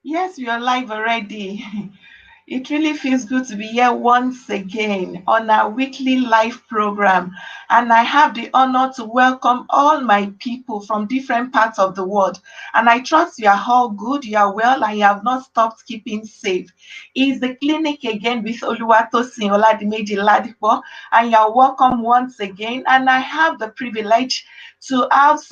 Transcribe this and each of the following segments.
Yes, we are live already. It really feels good to be here once again on our weekly live program. And I have the honor to welcome all my people from different parts of the world. And I trust you are all good, you are well, and you have not stopped keeping safe. It's the clinic again with Oluwatosin Oladimeji Ladipo, and you are welcome once again. And I have the privilege to have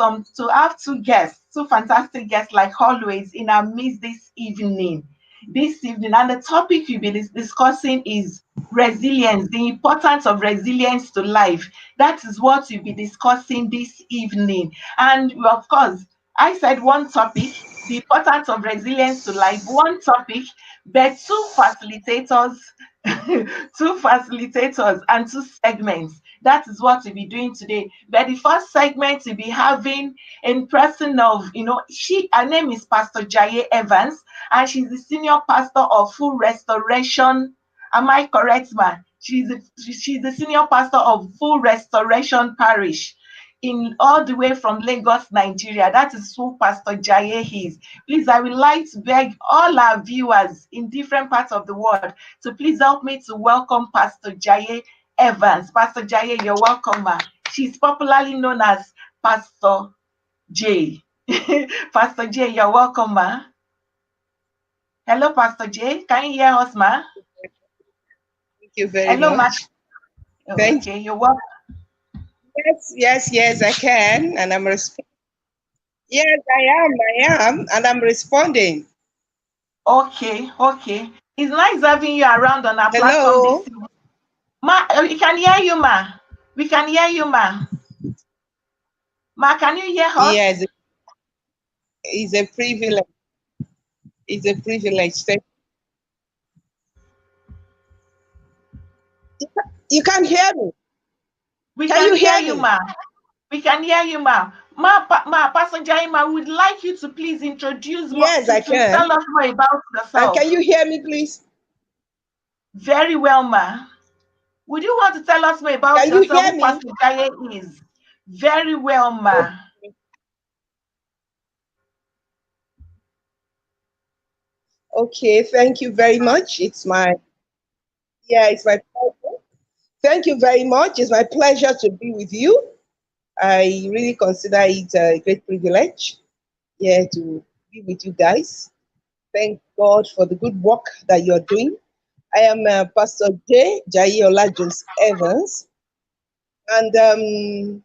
two guests, two fantastic guests like always in our midst this evening. And the topic we'll be discussing is resilience, the importance of resilience to life. That is what we'll be discussing this evening. And of course, I said one topic, the importance of resilience to life, one topic, but two facilitators, two facilitators and two segments. That is what we'll be doing today. But the first segment we'll be having in person of, her name is Pastor Jaye Evans, and she's the senior pastor of Full Restoration. Am I correct, ma? She's the senior pastor of Full Restoration Parish in all the way from Lagos, Nigeria. That is who Pastor Jaye is. Please, I would like to beg all our viewers in different parts of the world to please help me to welcome Pastor Jaye Evans. Pastor Jaye, you're welcome, ma. She's popularly known as Pastor J. Pastor J, you're welcome, ma. Hello, Pastor J. Can you hear us, ma? Thank you very Hello, ma. much. Thank Okay, you're welcome. Yes, I can, and I'm responding. Yes, I am, and I'm responding. Okay. It's nice having you around on our platform this Hello. evening. Ma, we can hear you, ma. We can hear you, ma. Ma, can you hear us? Yes, it's a privilege. It's a privilege. You can hear me. We Can can you hear hear you, me? ma. We can hear you, ma. Pastor Jaima, would like you to please introduce Yes, I to can. tell us more about And yourself. can you hear me, please? Very well, ma. Would you want to tell us more about Can you yourself, hear who me? Pastor Jaye is? Very well, ma. Okay, thank you very much. It's my pleasure. Thank you very much. It's my pleasure to be with you. I really consider it a great privilege, to be with you guys. Thank God for the good work that you're doing. I am Pastor Jayola Jones Evans, and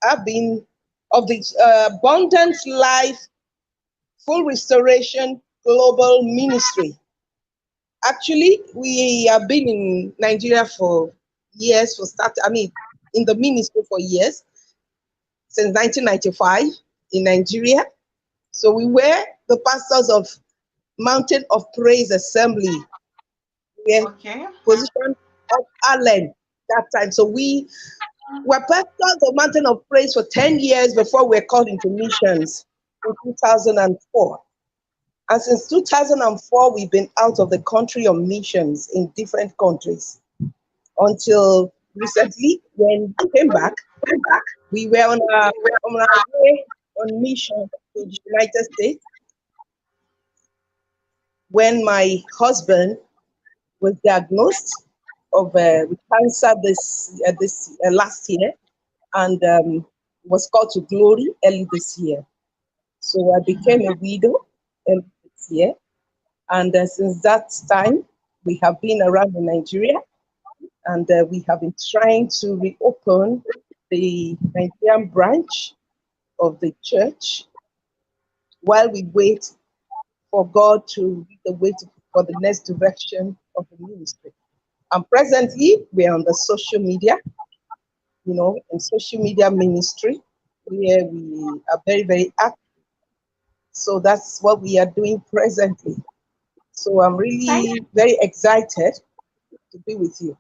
I've been of the Abundant Life Full Restoration Global Ministry. Actually, we have been in Nigeria for years, in the ministry for years, since 1995 in Nigeria. So we were the pastors of Mountain of Praise Assembly. We were Okay. positioned of Ireland that time. So we were pastors of Mountain of Praise for 10 years before we were called into missions in 2004. And since 2004, we've been out of the country on missions in different countries until recently when we came back. We were on our way on mission to the United States when my husband was diagnosed with cancer this last year, and was called to glory early this year. So I became a widow early this year, and since that time we have been around in Nigeria, and we have been trying to reopen the Nigerian branch of the church while we wait for God to lead the way for the next direction of the ministry. And presently, we're on the social media, in social media ministry, where we are very, very active. So that's what we are doing presently. So I'm Thank really very excited to be with you.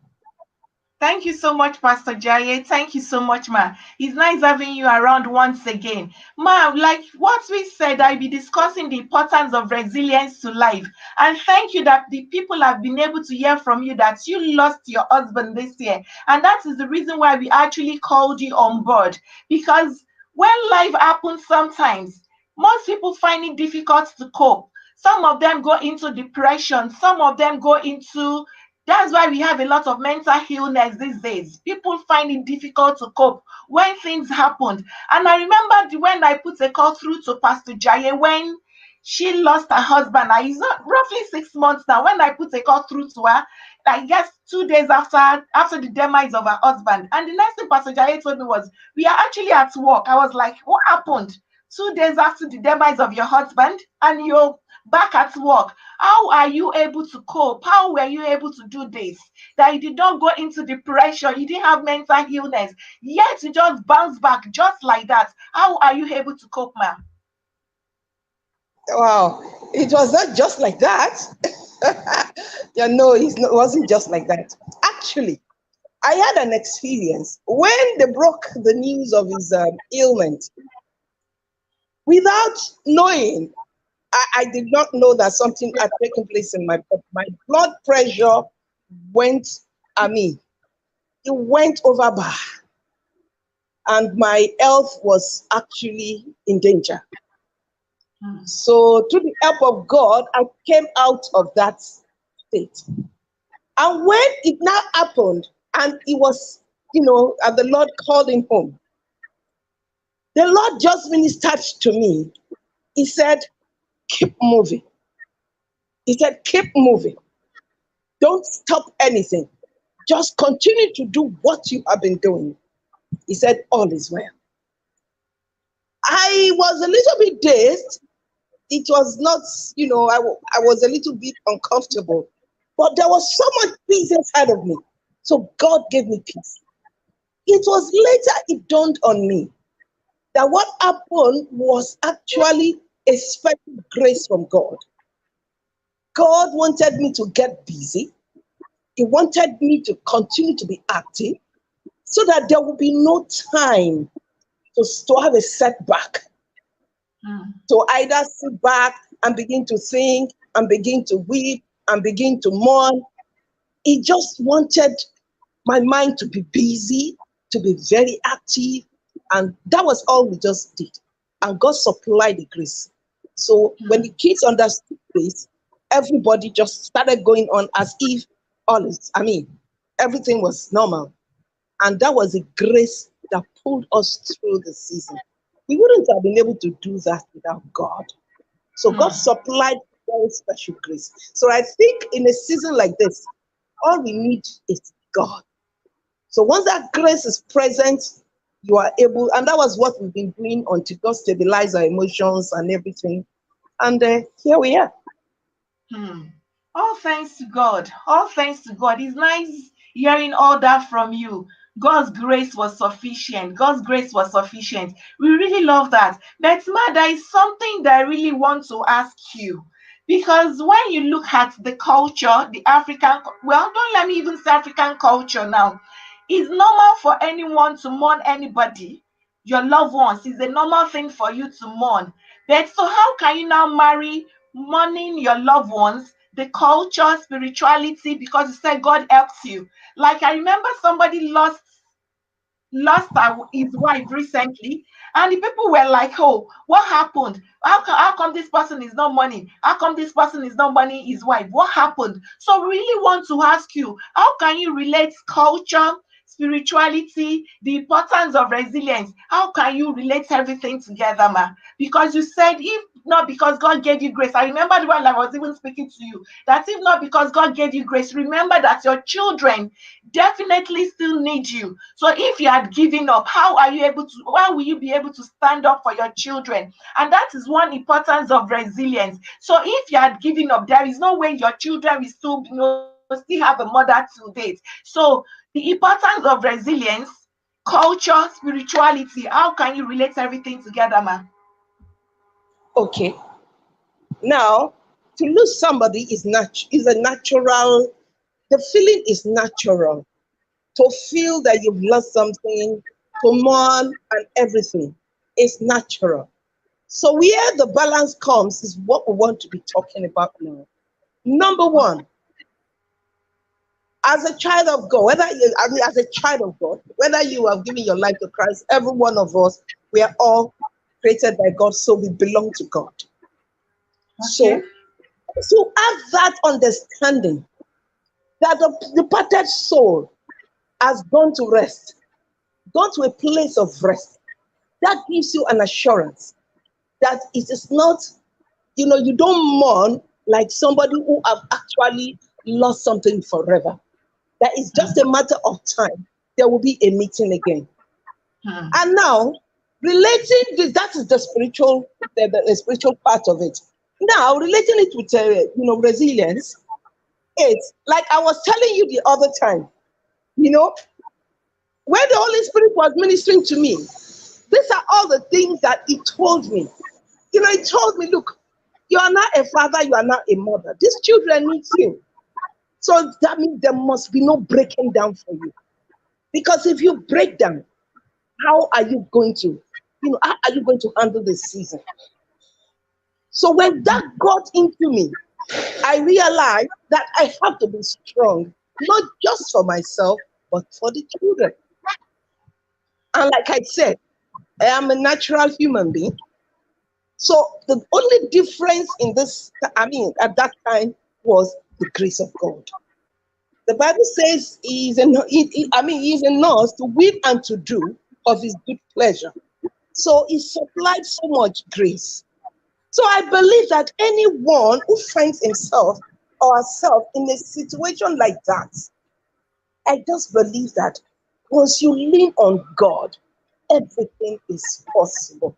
Thank you so much, Pastor Jaye. Thank you so much, ma. It's nice having you around once again. Ma, like what we said, I'll be discussing the importance of resilience to life. And thank you that the people have been able to hear from you that you lost your husband this year. And that is the reason why we actually called you on board. Because when life happens sometimes, most people find it difficult to cope. Some of them go into depression. Some of them go into, that's why we have a lot of mental illness these days. People find it difficult to cope when things happened. And I remember when I put a call through to Pastor Jaye when she lost her husband. It's not roughly 6 months now. When I put a call through to her, I guess 2 days after the demise of her husband. And the next thing Pastor Jaye told me was, "We are actually at work." I was like, "What happened? 2 days after the demise of your husband, and you're back at work. How are you able to cope? How were you able to do this? That you did not go into depression, you didn't have mental illness, yet you just bounce back just like that. How are you able to cope, ma'am?" Wow, it was not just like that. Yeah, no, it wasn't just like that. Actually, I had an experience when they broke the news of his ailment. Without knowing, I did not know that something had taken place in my body. My blood pressure went, I mean, it went over bar, and my health was actually in danger. Hmm. So, through the help of God, I came out of that state. And when it now happened, and it was, and the Lord called him home, the Lord just ministered to me. He said, keep moving. He said, keep moving. Don't stop anything. Just continue to do what you have been doing. He said, all is well. I was a little bit dazed. It was not, I was a little bit uncomfortable, but there was so much peace inside of me. So God gave me peace. It was later it dawned on me that what happened was actually a special grace from God. God wanted me to get busy. He wanted me to continue to be active so that there would be no time to have a setback, Hmm. to either sit back and begin to think and begin to weep and begin to mourn. He just wanted my mind to be busy, to be very active. And that was all we just did. And God supplied the grace. So when the kids understood this, everybody just started going on as if everything was normal. And that was a grace that pulled us through the season. We wouldn't have been able to do that without God. So God Hmm. supplied very special grace. So I think in a season like this, all we need is God. So once that grace is present, you are able, and that was what we've been doing until God stabilized our emotions and everything. And here we are. Hmm. All thanks to God. All thanks to God. It's nice hearing all that from you. God's grace was sufficient. God's grace was sufficient. We really love that. But Ma, there is something that I really want to ask you. Because when you look at the culture, the African, well, don't let me even say African culture now. It's normal for anyone to mourn anybody, your loved ones. It's a normal thing for you to mourn. But so how can you now marry mourning your loved ones, the culture, spirituality, because you said God helps you? Like I remember somebody lost his wife recently, and the people were like, "Oh, what happened? How come this person is not money? How come this person is not money his wife? What happened?" So we really want to ask you, how can you relate culture, spirituality, the importance of resilience? How can you relate everything together, ma? Because you said, if not because God gave you grace, I remember the one I was even speaking to you, that if not because God gave you grace, remember that your children definitely still need you. So if you had given up, how will you be able to stand up for your children? And that is one importance of resilience. So if you had given up, there is no way your children will still, still have a mother to date. So the importance of resilience, culture, spirituality, how can you relate everything together, man? Okay. Now, to lose somebody is a natural, the feeling is natural. To feel that you've lost something, to mourn and everything is natural. So where the balance comes is what we want to be talking about now. Number one, as a child of God, as a child of God, whether you have given your life to Christ, every one of us, we are all created by God, so we belong to God. Okay. So to have that understanding that the departed soul has gone to rest, gone to a place of rest, that gives you an assurance that it is not, you don't mourn like somebody who have actually lost something forever. That is just a matter of time. There will be a meeting again. Hmm. And now, relating this, that is the spiritual, the spiritual part of it. Now, relating it with, resilience, it's like I was telling you the other time, you know, when the Holy Spirit was ministering to me, these are all the things that He told me. He told me, look, you are not a father, you are not a mother. These children need you. So that means there must be no breaking down for you. Because if you break down, how are you going to, how are you going to handle this season? So when that got into me, I realized that I have to be strong, not just for myself, but for the children. And like I said, I am a natural human being. So the only difference in this, at that time, was the grace of God. The Bible says he is in us to will and to do of his good pleasure. So he supplied so much grace. So I believe that anyone who finds himself or herself in a situation like that, I just believe that once you lean on God, everything is possible.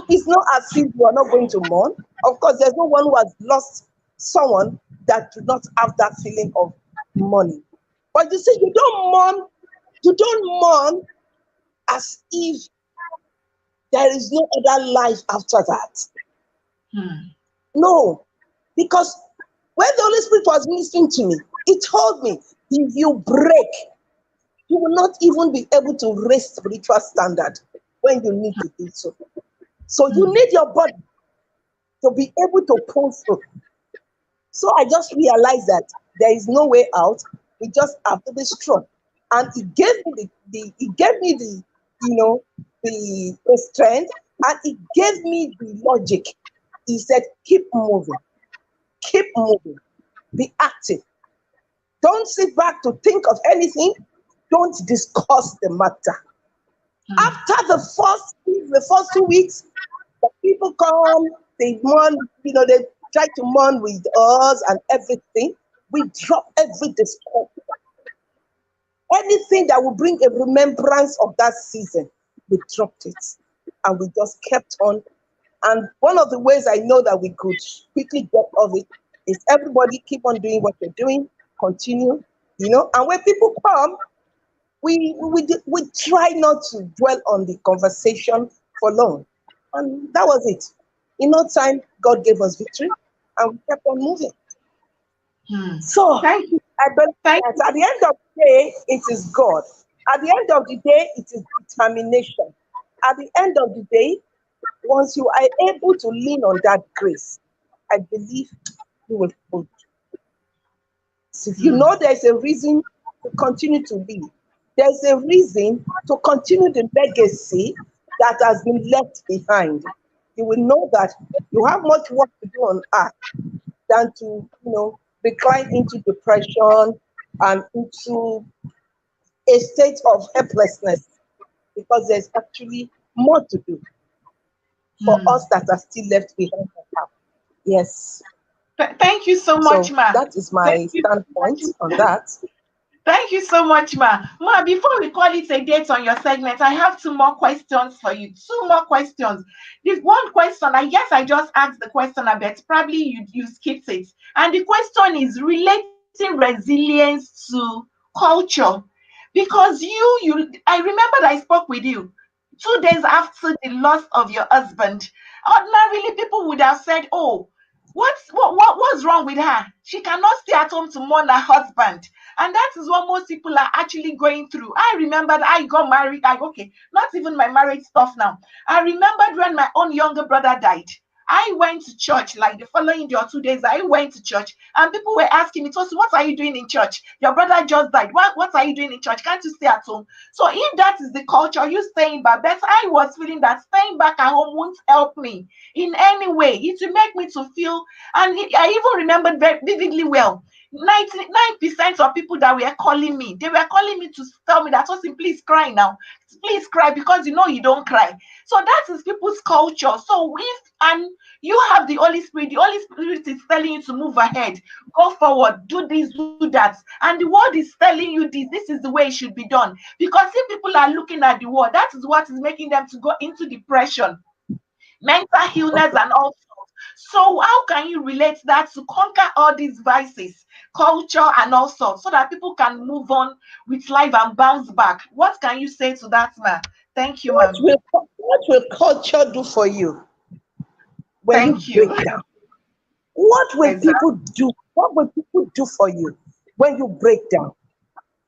It's not as if you are not going to mourn. Of course, there's no one who has lost someone that do not have that feeling of mourning. But you see, you don't mourn as if there is no other life after that. Hmm. No, because when the Holy Spirit was ministering to me, He told me, if you break, you will not even be able to raise spiritual standard when you need to do so. So you Hmm. need your body to be able to pull through. So I just realized that there is no way out. We just have to be strong. And he gave me the strength, and he gave me the logic. He said, keep moving, be active. Don't sit back to think of anything. Don't discuss the matter. Hmm. After the first 2 weeks, the people come, they mourn, they try to mourn with us and everything. We drop every discourse. Anything that will bring a remembrance of that season, we dropped it. And we just kept on. And one of the ways I know that we could quickly get off it is everybody keep on doing what you're doing, continue, and when people come, we try not to dwell on the conversation for long. And that was it. In no time, God gave us victory and we kept on moving. Hmm. So Thank you. I believe Thank that you. at the end of the day, it is God. At the end of the day, it is determination. At the end of the day, once you are able to lean on that grace, I believe you will hold. So if you Hmm. know there's a reason to continue to live, there's a reason to continue the legacy that has been left behind. You will know that you have much work to do on earth than to, recline into depression and into a state of helplessness, because there's actually more to do for Hmm. us that are still left behind. Yes. Thank you so much, So ma. that is Thank my you so standpoint on much. that. Thank you so much, ma. Ma, before we call it a date on your segment, I have two more questions for you. Two more questions. This one question, I guess I just asked the question a bit. Probably you skipped it. And the question is relating resilience to culture. Because I remember I spoke with you 2 days after the loss of your husband. Ordinarily, people would have said, "Oh, what's wrong with her? She cannot stay at home to mourn her husband." And that is what most people are actually going through. I remembered I got married. Okay, not even my marriage stuff now. I remembered when my own younger brother died. I went to church like the following day or 2 days. I went to church and people were asking me, Tosi, what are you doing in church? Your brother just died. What are you doing in church? Can't you stay at home? So if that is the culture, you staying back. But I was feeling that staying back at home won't help me in any way. It will make me to feel, and I even remembered very vividly well. 99% of people that were calling me, they were calling me to tell me that, Tosin, please cry now. Please cry because you know you don't cry. So that is people's culture. So if and you have the Holy Spirit is telling you to move ahead, go forward, do this, do that. And the word is telling you this is the way it should be done. Because if people are looking at the word, that is what is making them to go into depression, mental illness, and all sorts. So how can you relate that to conquer all these vices, culture, and all sorts, so that people can move on with life and bounce back? What can you say to that, man? Thank you, ma'am. What will culture do for you when you Thank you. break down? What will Exactly. people do? What will people do for you when you break down?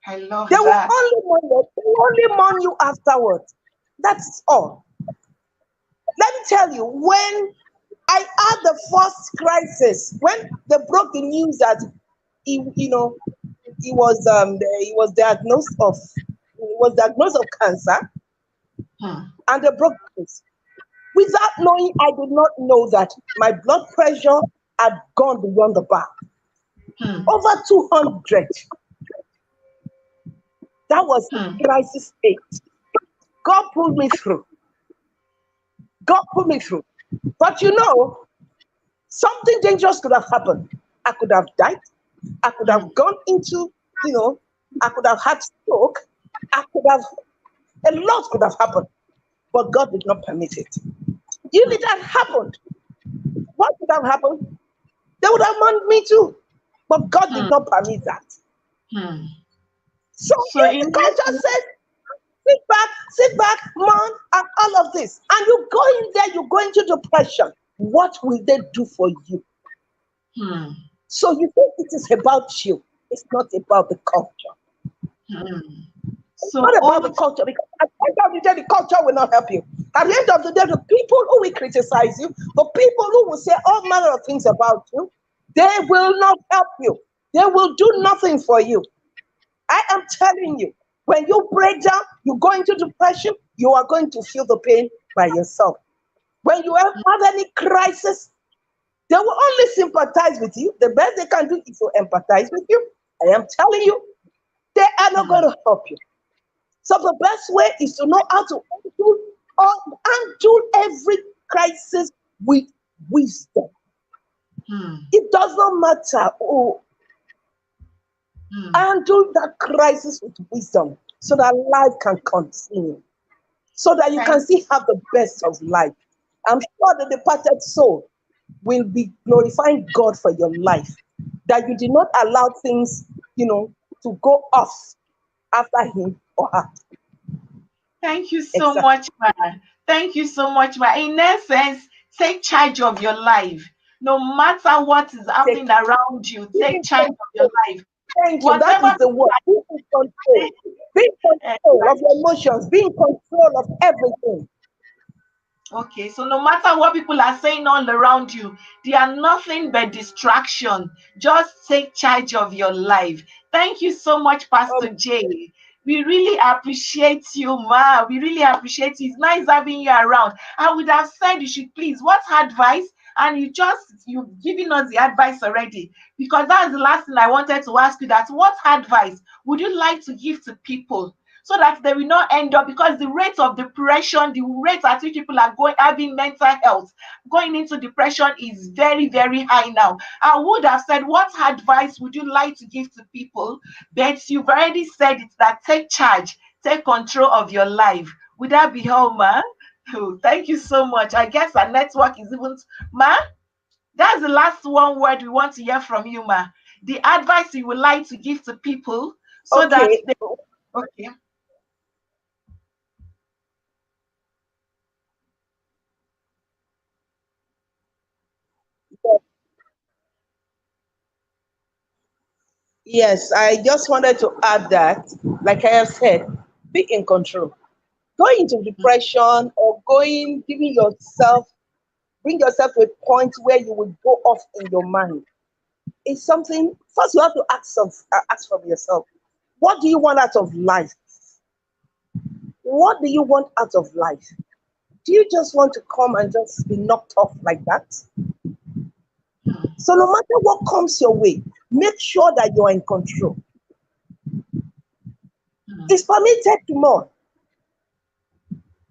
I love They will that. only mourn you. They will only mourn you afterwards. That's all. Let me tell you, when I had the first crisis, when they broke the news that he was diagnosed of cancer, Hmm. and they broke the news. Without knowing, I did not know that my blood pressure had gone beyond the bar. Hmm. Over 200. That was the Hmm. crisis state. God pulled me through. God pulled me through. But something dangerous could have happened. I could have died. I could Hmm. have gone into, I could have had stroke. I could have, a lot could have happened. But God did not permit it. If it had happened, what would have happened? They would have mourned me too. But God did Hmm. not permit that. Hmm. So So if in the culture essence, says, sit back, mourn, and all of this, and you go in there, you go into depression, what will they do for you? hmm. So you think it is about you. It's not about the culture. Hmm. It's So not about the old. culture, because at the end of the day, the culture will not help you. At the end of the day, the people who will criticize you, the people who will say all manner of things about you, they will not help you. They will do nothing for you. I am telling you, when you break down, you go into depression, you are going to feel the pain by yourself. When you have any crisis, they will only sympathize with you. The best they can do is to empathize with you. I am telling you, they are not Hmm. going to help you. So the best way is to know how to handle every crisis with wisdom. Hmm. It does not matter. Oh, Hmm. handle that crisis with wisdom so that life can continue, so that you can Thank. still have the best of life. I'm sure the departed soul will be glorifying God for your life, that you did not allow things, to go off after him or her. Thank you so Exactly. much, ma. Thank you so much, ma. In essence, take charge of your life. No matter what is Take happening around you, Be take in charge of your control. life. Thank you. That Whatever is the people word. Be in are control. Be in saying, control of your emotions. Be in control of everything. okay, so no matter what people are saying all around you, they are nothing but distraction. Just take charge of your life. Thank you so much, Um, Pastor Jay. We really appreciate you, ma. We really appreciate you. It's nice having you around. I would have said you should please, what's advice? And you've given us the advice already. Because that's the last thing I wanted to ask you, that what advice would you like to give to people so that they will not end up, because the rate of depression, the rate at which people are going having mental health, going into depression is very, very high now. I would have said, what advice would you like to give to people? But you've already said it, that take charge, take control of your life. Would that be all, ma? Oh, thank you so much. I guess our network is even, ma. That's the last one word we want to hear from you, ma. The advice you would like to give to people so that okay. they, okay. Yes, I just wanted to add that, like I have said, be in control. Going into depression or giving yourself bring yourself to a point where you will go off in your mind. It's something, first you have to ask from yourself, what do you want out of life? What do you want out of life? Do you just want to come and just be knocked off like that? So no matter what comes your way, make sure that you're in control. It's permitted to mourn,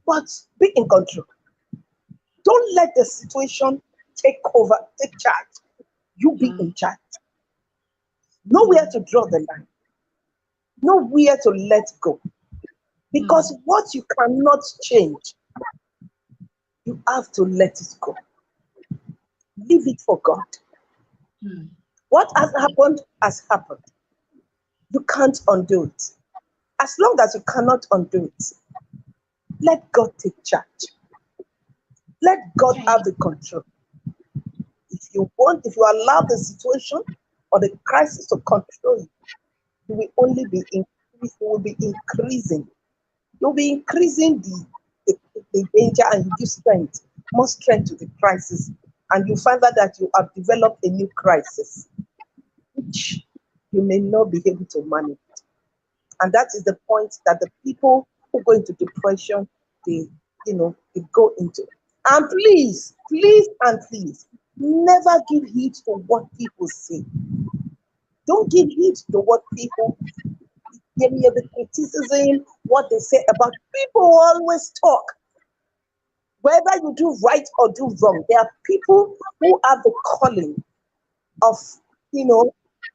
but be in control. Don't let the situation take over, take charge. You be in charge. Nowhere to draw the line, nowhere to let go. Because what you cannot change, you have to let it go. Leave it for God. What has happened has happened. You can't undo it. As long as you cannot undo it, let God take charge. Let God have the control. If you allow the situation or the crisis to control you, you will only be increasing. You'll be increasing the danger, and you give strength, more strength to the crisis. And you find out that you have developed a new crisis, which you may not be able to manage. And that is the point that the people who go into depression, they go into. And please, please, and please, never give heed to what people say. Don't give heed to what people give you the criticism, what they say about people who always talk. Whether you do right or do wrong, there are people who have the calling of,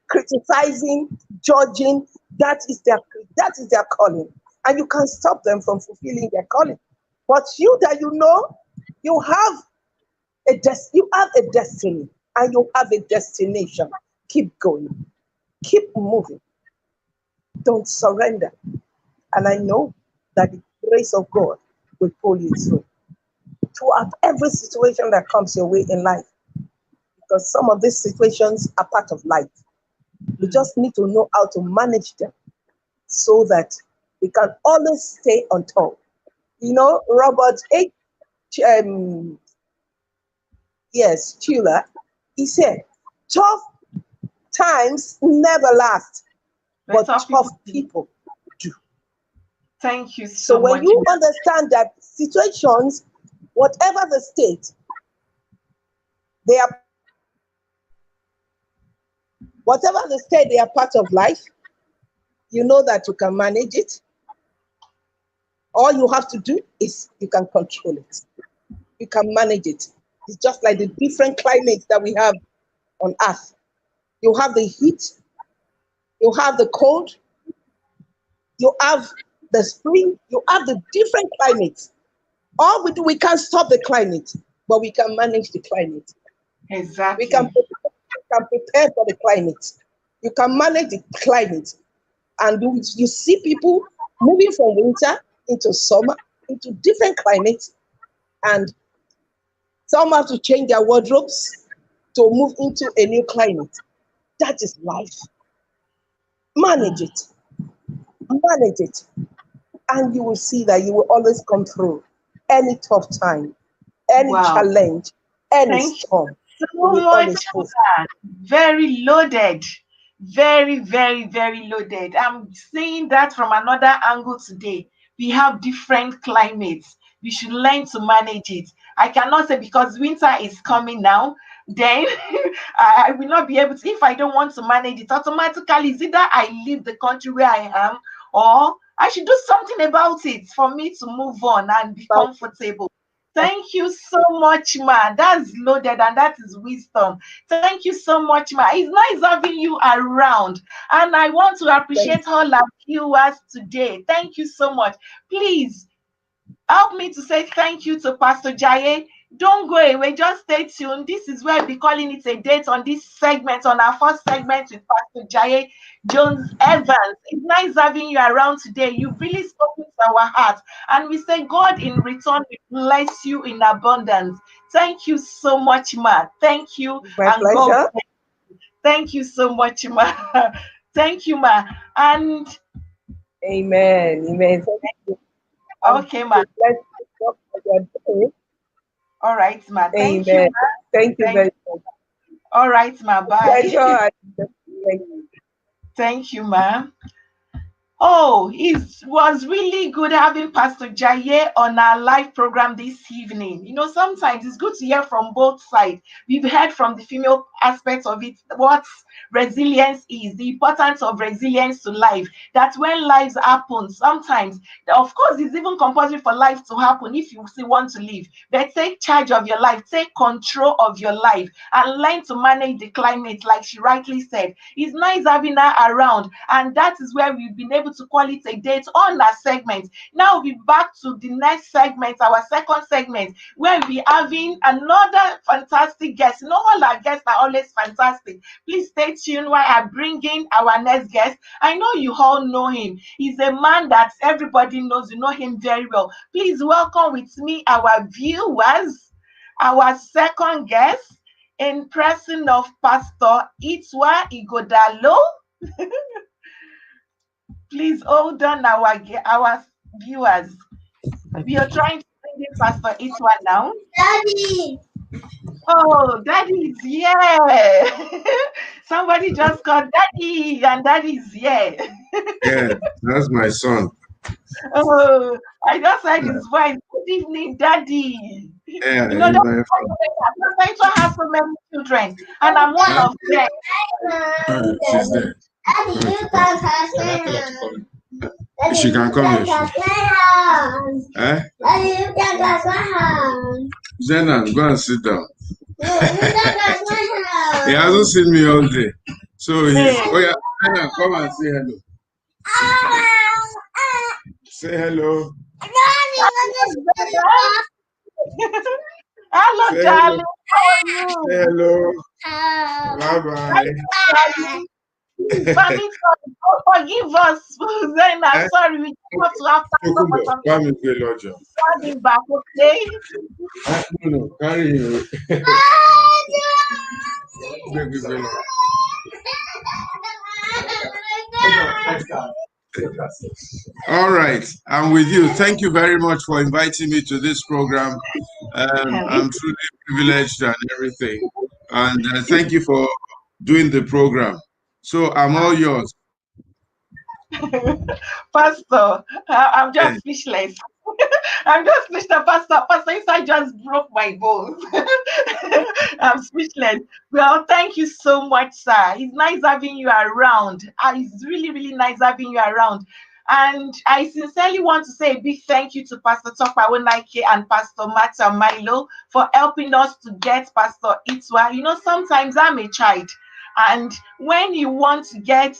criticizing, judging. That is their calling, and you can't stop them from fulfilling their calling. But you that you have you have a destiny, and you have a destination. Keep going, keep moving. Don't surrender. And I know that the grace of God will pull you throughout every situation that comes your way in life, because some of these situations are part of life. We just need to know how to manage them so that we can always stay on top. Robert H. Tuller, he said, tough times never last, but tough people do. Thank you So so when much. you understand that situations, whatever the state, they are whatever the state, they are part of life. You know that you can manage it. All you have to do is you can control it. You can manage it. It's just like the different climates that we have on Earth. You have the heat, you have the cold, you have the spring, you have the different climates. All we do, we can't stop the climate, but we can manage the climate. We can, Exactly. we can prepare for the climate. You can manage the climate. And you see people moving from winter into summer, into different climates, and some have to change their wardrobes to move into a new climate. That is life. Manage it. Manage it. And you will see that you will always come through any tough time, any Wow. challenge, any Thank you storm. You so will much, always pull. ma. Very loaded. Very, very, very loaded. I'm seeing that from another angle today. We have different climates. We should learn to manage it. I cannot say because winter is coming now, then I will not be able to. If I don't want to manage it, automatically, it's either I leave the country where I am or I should do something about it for me to move on and be But comfortable. Thank you so much, ma. That's loaded and that is wisdom. Thank you so much, ma. It's nice having you around. And I want to thank appreciate all our viewers today. Thank you so much. Please help me to say thank you to Pastor Jaye. Don't go away, just stay tuned. This is where we'll be calling it a date on this segment, on our first segment with Pastor Jaye Jones Evans. It's nice having you around today. You've really spoken to our hearts. And we say, God, in return, will bless you in abundance. Thank you so much, ma. Thank you. you. My And God pleasure. bless. Thank you so much, ma. Thank you, ma. And Amen. Amen. Thank you. And okay, ma. bless you for what you're doing. All right, ma. Thank you, Amen. ma. Thank you Thank. very much. All right, ma. Bye. Pleasure. Thank you. Thank you, ma. Oh, it was really good having Pastor Jaye on our live program this evening. Sometimes it's good to hear from both sides. We've heard from the female aspect of it, what resilience is, the importance of resilience to life. That when lives happen, sometimes, of course, it's even compulsory for life to happen if you still want to live. But take charge of your life, take control of your life, and learn to manage the climate, like she rightly said. It's nice having her around, and that is where we've been able to call it a date on our segment. Now we'll be back to the next segment, our second segment, where we'll be having another fantastic guest. All our guests are always fantastic. Please stay tuned while I bring in our next guest. I know you all know him. He's a man that everybody knows. You know him very well. Please welcome with me our viewers, our second guest, in person of Pastor Itwa Igodalo. Please hold on, our viewers. We are trying to bring in Pastor Itwa now. Daddy. Oh, Daddy is here. Somebody just called Daddy, and Daddy is here. Yeah, that's my son. Oh, I just heard his voice. Good evening, Daddy. Yeah, You know, he's that my son. Pastor Itwa has so many children, and I'm one Huh? of them. She's there. Daddy, you can pass. She can come here. Eh? Daddy, you can pass my house. Zenan, go and sit down. You can pass my house. He hasn't seen me all day. So he's, Hey. oh yeah, Zenan, come and say hello. Say hello. Hello, Say hello. darling. How are you? Say hello. Bye Thank bye. you, darling. Please, permit us. Forgive us. Then I'm Eh? sorry. We have to have pastor for Tokumbo, some come and say Lodge. time back, okay? No, carry you. Baby, baby. All right, I'm with you. Thank you very much for inviting me to this program. I'm truly privileged and everything. And thank you for doing the program. So I'm all yours. Pastor, I'm Yeah. just speechless. I'm just speechless, Pastor. Pastor, I just broke my bones. I'm speechless. Well, thank you so much, sir. It's nice having you around. It's really, really nice having you around. And I sincerely want to say a big thank you to Pastor Tokpa Wonaike and Pastor Mata Milo for helping us to get Pastor Itwa. Sometimes I'm a child. And when you want to get,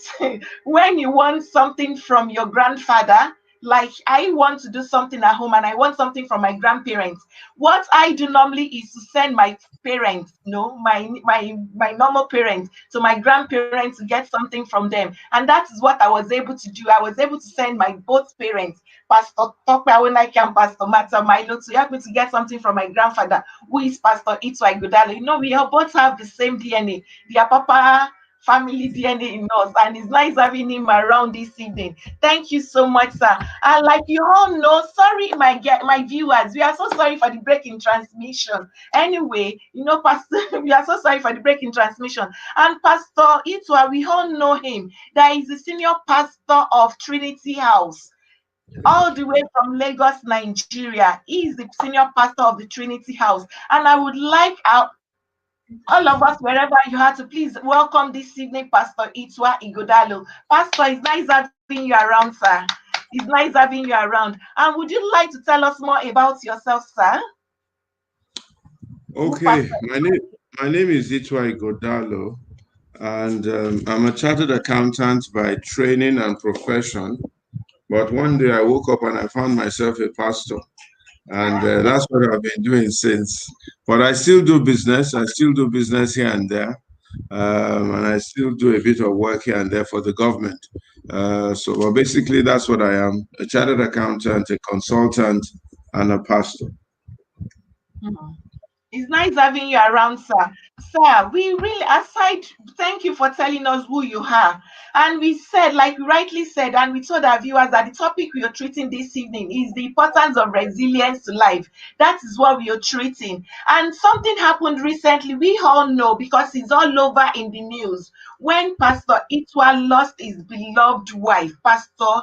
when you want something from your grandfather, like I want to do something at home and I want something from my grandparents, what I do normally is to send my parents, my normal parents, to my grandparents to get something from them. And that is what I was able to do. I was able to send my both parents, Pastor Tokwe Awenake and Pastor Mata Milo, to help me to get something from my grandfather, who is Pastor Itwa Igodalo. We all both have the same DNA. Their papa family DNA in us, and it's nice having him around this evening. Thank you so much, sir. And like you all know, sorry, my viewers, we are so sorry for the break in transmission. Anyway, Pastor, we are so sorry for the break in transmission. And Pastor Itwa, we all know him. That is the senior pastor of Trinity House, all the way from Lagos, Nigeria. He is the senior pastor of the Trinity House. And I would like all of us, wherever you are, to please welcome this evening Pastor Itwa Igodalo. Pastor, it's nice having you around, sir. It's nice having you around. And would you like to tell us more about yourself, sir? Okay, my name is Itwa Igodalo, and I'm a chartered accountant by training and profession. But one day I woke up and I found myself a pastor. And that's what I've been doing since. But I still do business. I still do business here and there. And I still do a bit of work here and there for the government. Well, basically, that's what I am: a chartered accountant, a consultant, and a pastor. Hmm. It's nice having you around, sir. Sir, we really, aside Thank you for telling us who you are. And we said, like we rightly said, and we told our viewers that the topic we are treating this evening is the importance of resilience to life. That is what we are treating. And something happened recently. We all know because it's all over in the news. When Pastor Itwa lost his beloved wife, Pastor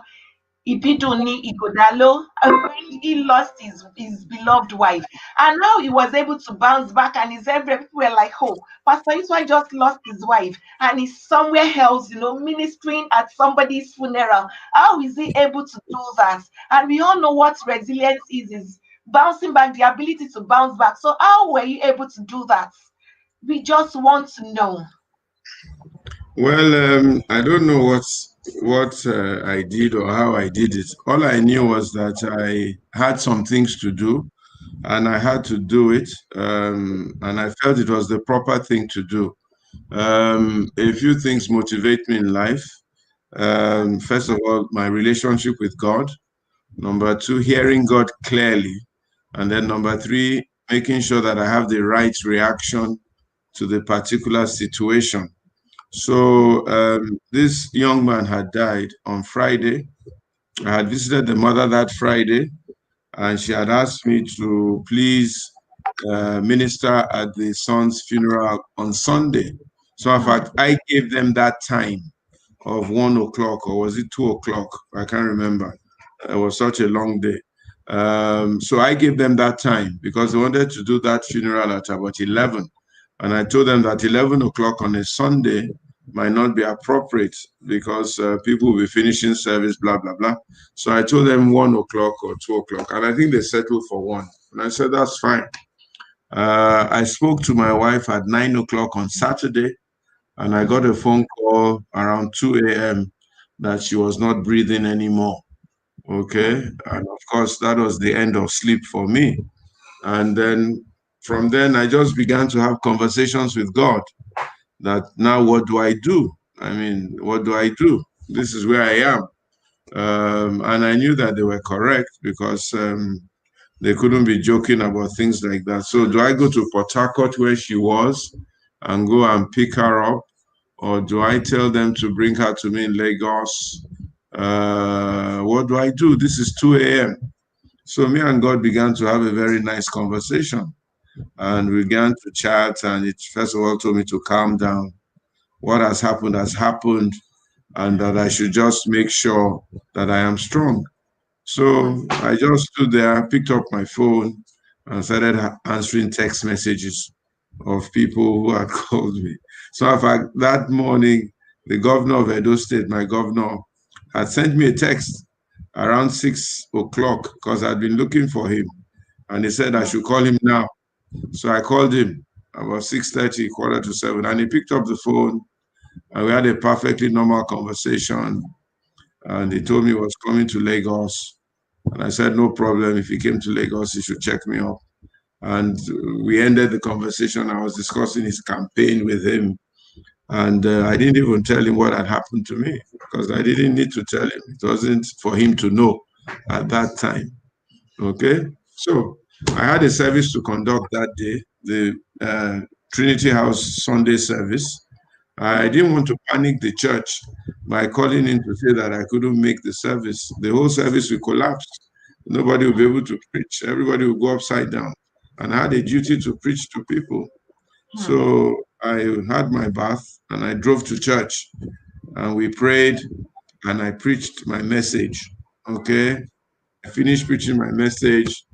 Ibidunni Igodalo, when he lost his beloved wife. And now he was able to bounce back, and his every people were like, oh, Pastor Iswa just lost his wife and he's somewhere else, ministering at somebody's funeral. How is he able to do that? And we all know what resilience is bouncing back, the ability to bounce back. So how were you able to do that? We just want to know. Well, I don't know what I did or how I did it. All I knew was that I had some things to do, and I had to do it, and I felt it was the proper thing to do. A few things motivate me in life. First of all, my relationship with God. Number two, hearing God clearly. And then number three, making sure that I have the right reaction to the particular situation. So this young man had died on Friday. I had visited the mother that Friday, and she had asked me to please minister at the son's funeral on Sunday. So in fact, I gave them that time of 1 o'clock, or was it 2 o'clock? I can't remember. It was such a long day. So I gave them that time because they wanted to do that funeral at about 11. And I told them that 11 o'clock on a Sunday might not be appropriate because people will be finishing service, blah, blah, blah. So I told them 1 o'clock or 2 o'clock. And I think they settled for 1. And I said, that's fine. I spoke to my wife at 9 o'clock on Saturday, and I got a phone call around 2 a.m. that she was not breathing anymore. Okay. And of course, that was the end of sleep for me. And then from then, I just began to have conversations with God that now what do I do? I mean, what do I do? This is where I am. And I knew that they were correct because they couldn't be joking about things like that. So do I go to Port Harcourt where she was and go and pick her up? Or do I tell them to bring her to me in Lagos? What do I do? This is 2 a.m. So me and God began to have a very nice conversation. And we began to chat, and it first of all told me to calm down. What has happened, and that I should just make sure that I am strong. So I just stood there, picked up my phone, and started answering text messages of people who had called me. So in fact, that morning, the governor of Edo State, my governor, had sent me a text around 6 o'clock because I'd been looking for him. And he said I should call him now. So I called him about 6:30, quarter to 7, and he picked up the phone, and we had a perfectly normal conversation. And he told me he was coming to Lagos. And I said, no problem. If he came to Lagos, he should check me up. And we ended the conversation. I was discussing his campaign with him. And I didn't even tell him what had happened to me because I didn't need to tell him. It wasn't for him to know at that time. Okay? So I had a service to conduct that day, the Trinity House Sunday service. I didn't want to panic the church by calling in to say that I couldn't make the service. The whole service will collapse. Nobody will be able to preach. Everybody will go upside down. And I had a duty to preach to people. So I had my bath and I drove to church and we prayed and I preached my message. Okay. I finished preaching my message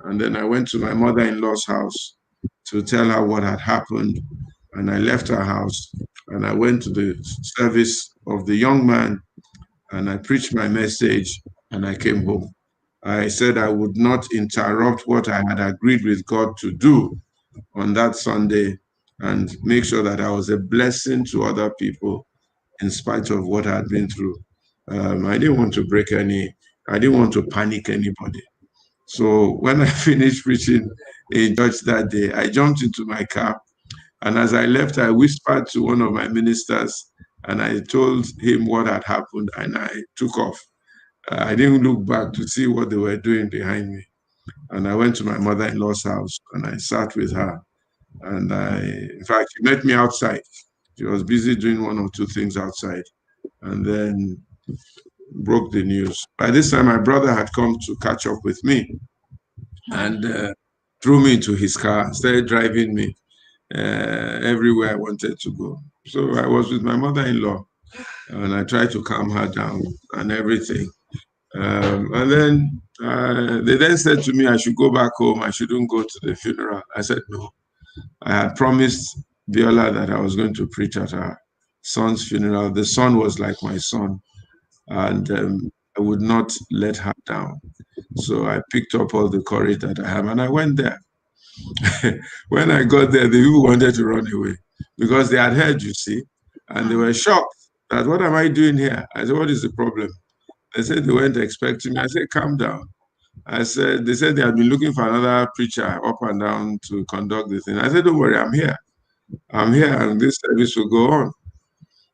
and then I went to my mother-in-law's house to tell her what had happened. And I left her house and I went to the service of the young man and I preached my message and I came home. I said I would not interrupt what I had agreed with God to do on that Sunday and make sure that I was a blessing to other people in spite of what I had been through. I didn't want to I didn't want to panic anybody. So when I finished preaching in church that day, I jumped into my car. And as I left, I whispered to one of my ministers and I told him what had happened and I took off. I didn't look back to see what they were doing behind me. And I went to my mother-in-law's house and I sat with her. And in fact, she met me outside. She was busy doing one or two things outside, and then broke the news. By this time, my brother had come to catch up with me and threw me into his car, started driving me everywhere I wanted to go. So I was with my mother-in-law, and I tried to calm her down and everything. And then they then said to me I should go back home. I shouldn't go to the funeral. I said no. I had promised Viola that I was going to preach at her son's funeral. The son was like my son, and I would not let her down. So I picked up all the courage that I have, and I went there. When I got there, the people wanted to run away because they had heard, you see, and they were shocked that what am I doing here? I said, what is the problem? They said they weren't expecting me. I said, calm down. They said they had been looking for another preacher up and down to conduct the thing. I said, don't worry, I'm here. I'm here, and this service will go on.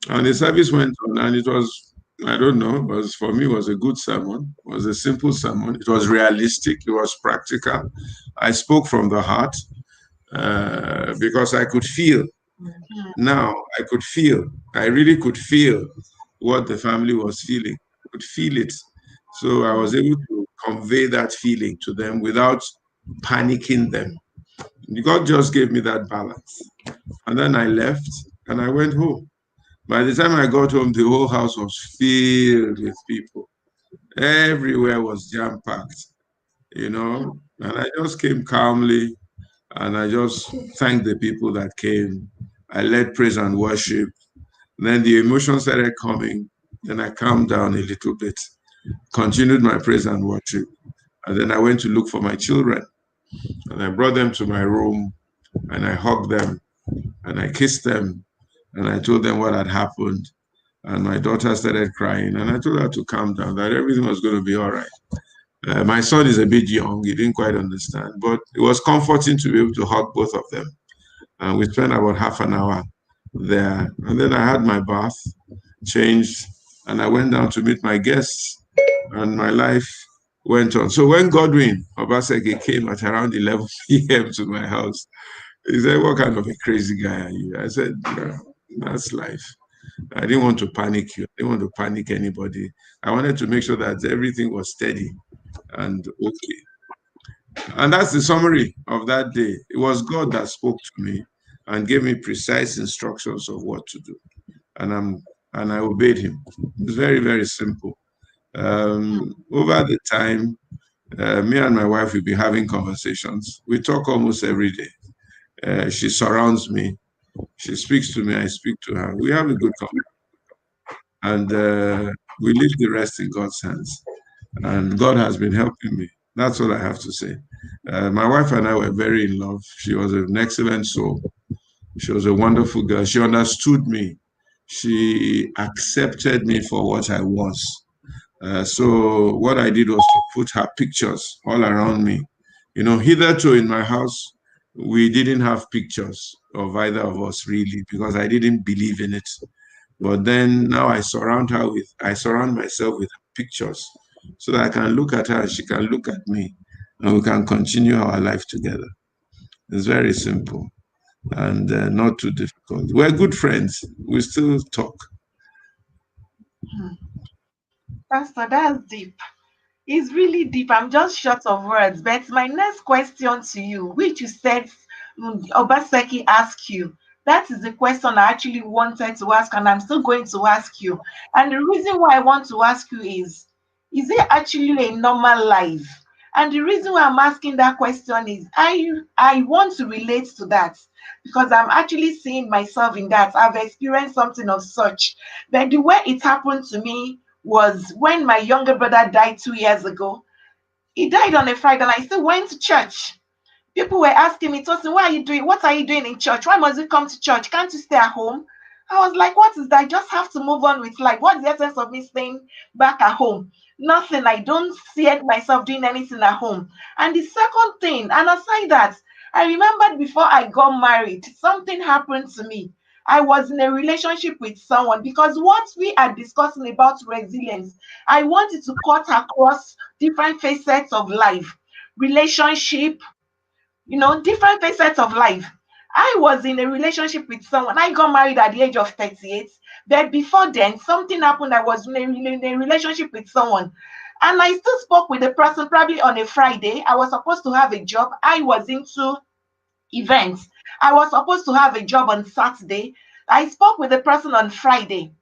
And the service went on, and it was, I don't know, for me, it was a good sermon. It was a simple sermon. It was realistic. It was practical. I spoke from the heart because I could feel. Now, I really could feel what the family was feeling. I could feel it. So I was able to convey that feeling to them without panicking them. God just gave me that balance. And then I left and I went home. By the time I got home, the whole house was filled with people. Everywhere was jam-packed, and I just came calmly and I just thanked the people that came. I led praise and worship. Then the emotions started coming. Then I calmed down a little bit, continued my praise and worship. And then I went to look for my children. And I brought them to my room and I hugged them and I kissed them and I told them what had happened. And my daughter started crying and I told her to calm down, that everything was going to be all right. My son is a bit young, he didn't quite understand, but it was comforting to be able to hug both of them. And we spent about half an hour there. And then I had my bath, changed, and I went down to meet my guests, and my life went on. So when Godwin Obaseki came at around 11 p.m. to my house, he said, what kind of a crazy guy are you? I said, that's life. I didn't want to panic you. I didn't want to panic anybody. I wanted to make sure that everything was steady and okay. And that's the summary of that day. It was God that spoke to me and gave me precise instructions of what to do. And I obeyed him. It's very, very simple. Over the time, me and my wife will be having conversations. We talk almost every day. She surrounds me. She speaks to me. I speak to her. We have a good conversation. And we leave the rest in God's hands. And God has been helping me. That's all I have to say. My wife and I were very in love. She was an excellent soul. She was a wonderful girl. She understood me. She accepted me for what I was. So what I did was to put her pictures all around me. Hitherto in my house, we didn't have pictures of either of us really because I didn't believe in it. But then now I surround myself with pictures so that I can look at her and she can look at me and we can continue our life together. It's very simple and not too difficult. We're good friends. We still talk. Pastor, that's deep. It's really deep. I'm just short of words. But my next question to you, which you said Obaseki asked you, that is the question I actually wanted to ask, and I'm still going to ask you. And the reason why I want to ask you is it actually a normal life? And the reason why I'm asking that question is I want to relate to that because I'm actually seeing myself in that. I've experienced something of such. But the way it happened to me was when my younger brother died 2 years ago. He died on a Friday and I still went to church. People were asking me, Tosin, what are you doing? What are you doing in church? Why must you come to church? Can't you stay at home? I was like, what is that? I just have to move on with life. What's the essence of me staying back at home? Nothing. I don't see myself doing anything at home. And the second thing, and aside that, I remembered before I got married, something happened to me. I was in a relationship with someone because what we are discussing about resilience, I wanted to cut across different facets of life, relationship, different facets of life. I was in a relationship with someone. I got married at the age of 38. But before then, something happened. I was in a relationship with someone. And I still spoke with the person probably on a Friday. I was supposed to have a job. I was into events. I was supposed to have a job on Saturday. I spoke with the person on Friday.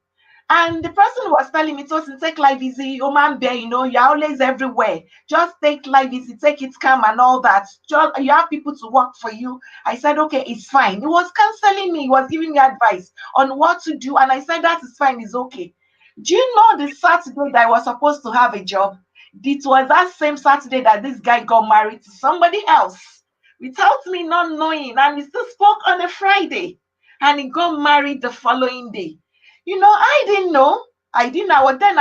And the person was telling me, Tosin, take life easy, oh man, bear, you're always everywhere. Just take life easy, take it calm and all that. Just, you have people to work for you. I said, okay, it's fine. He was counseling me, he was giving me advice on what to do. And I said, that is fine, it's okay. Do you know the Saturday that I was supposed to have a job? It was that same Saturday that this guy got married to somebody else without me not knowing. And we still spoke on a Friday. And he got married the following day. I didn't know. I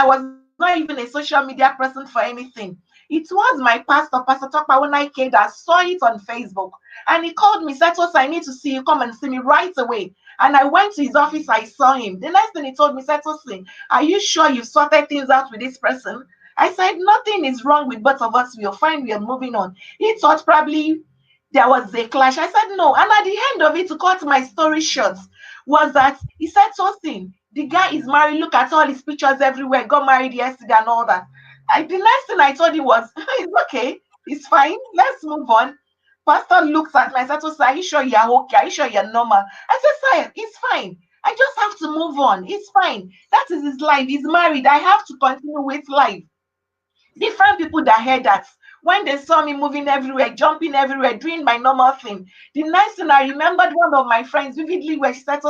was not even a social media person for anything. It was my pastor, Pastor Tokpa, when I came that saw it on Facebook. And he called me, said, I need to see you, come and see me right away. And I went to his office, I saw him. The next thing he told me, said, are you sure you've sorted things out with this person? I said, nothing is wrong with both of us. We are fine, we are moving on. He thought probably there was a clash. I said, no. And at the end of it, to cut my story short, was that he said something. The guy is married. Look at all his pictures everywhere. Got married yesterday and all that. The next thing I told him was, it's okay. It's fine. Let's move on. Pastor looks at me. I said, are you sure you're okay? Are you sure you're normal? I said, sir, it's fine. I just have to move on. It's fine. That is his life. He's married. I have to continue with life. Different people that heard that, when they saw me moving everywhere, jumping everywhere, doing my normal thing, the next thing I remembered one of my friends vividly where she said,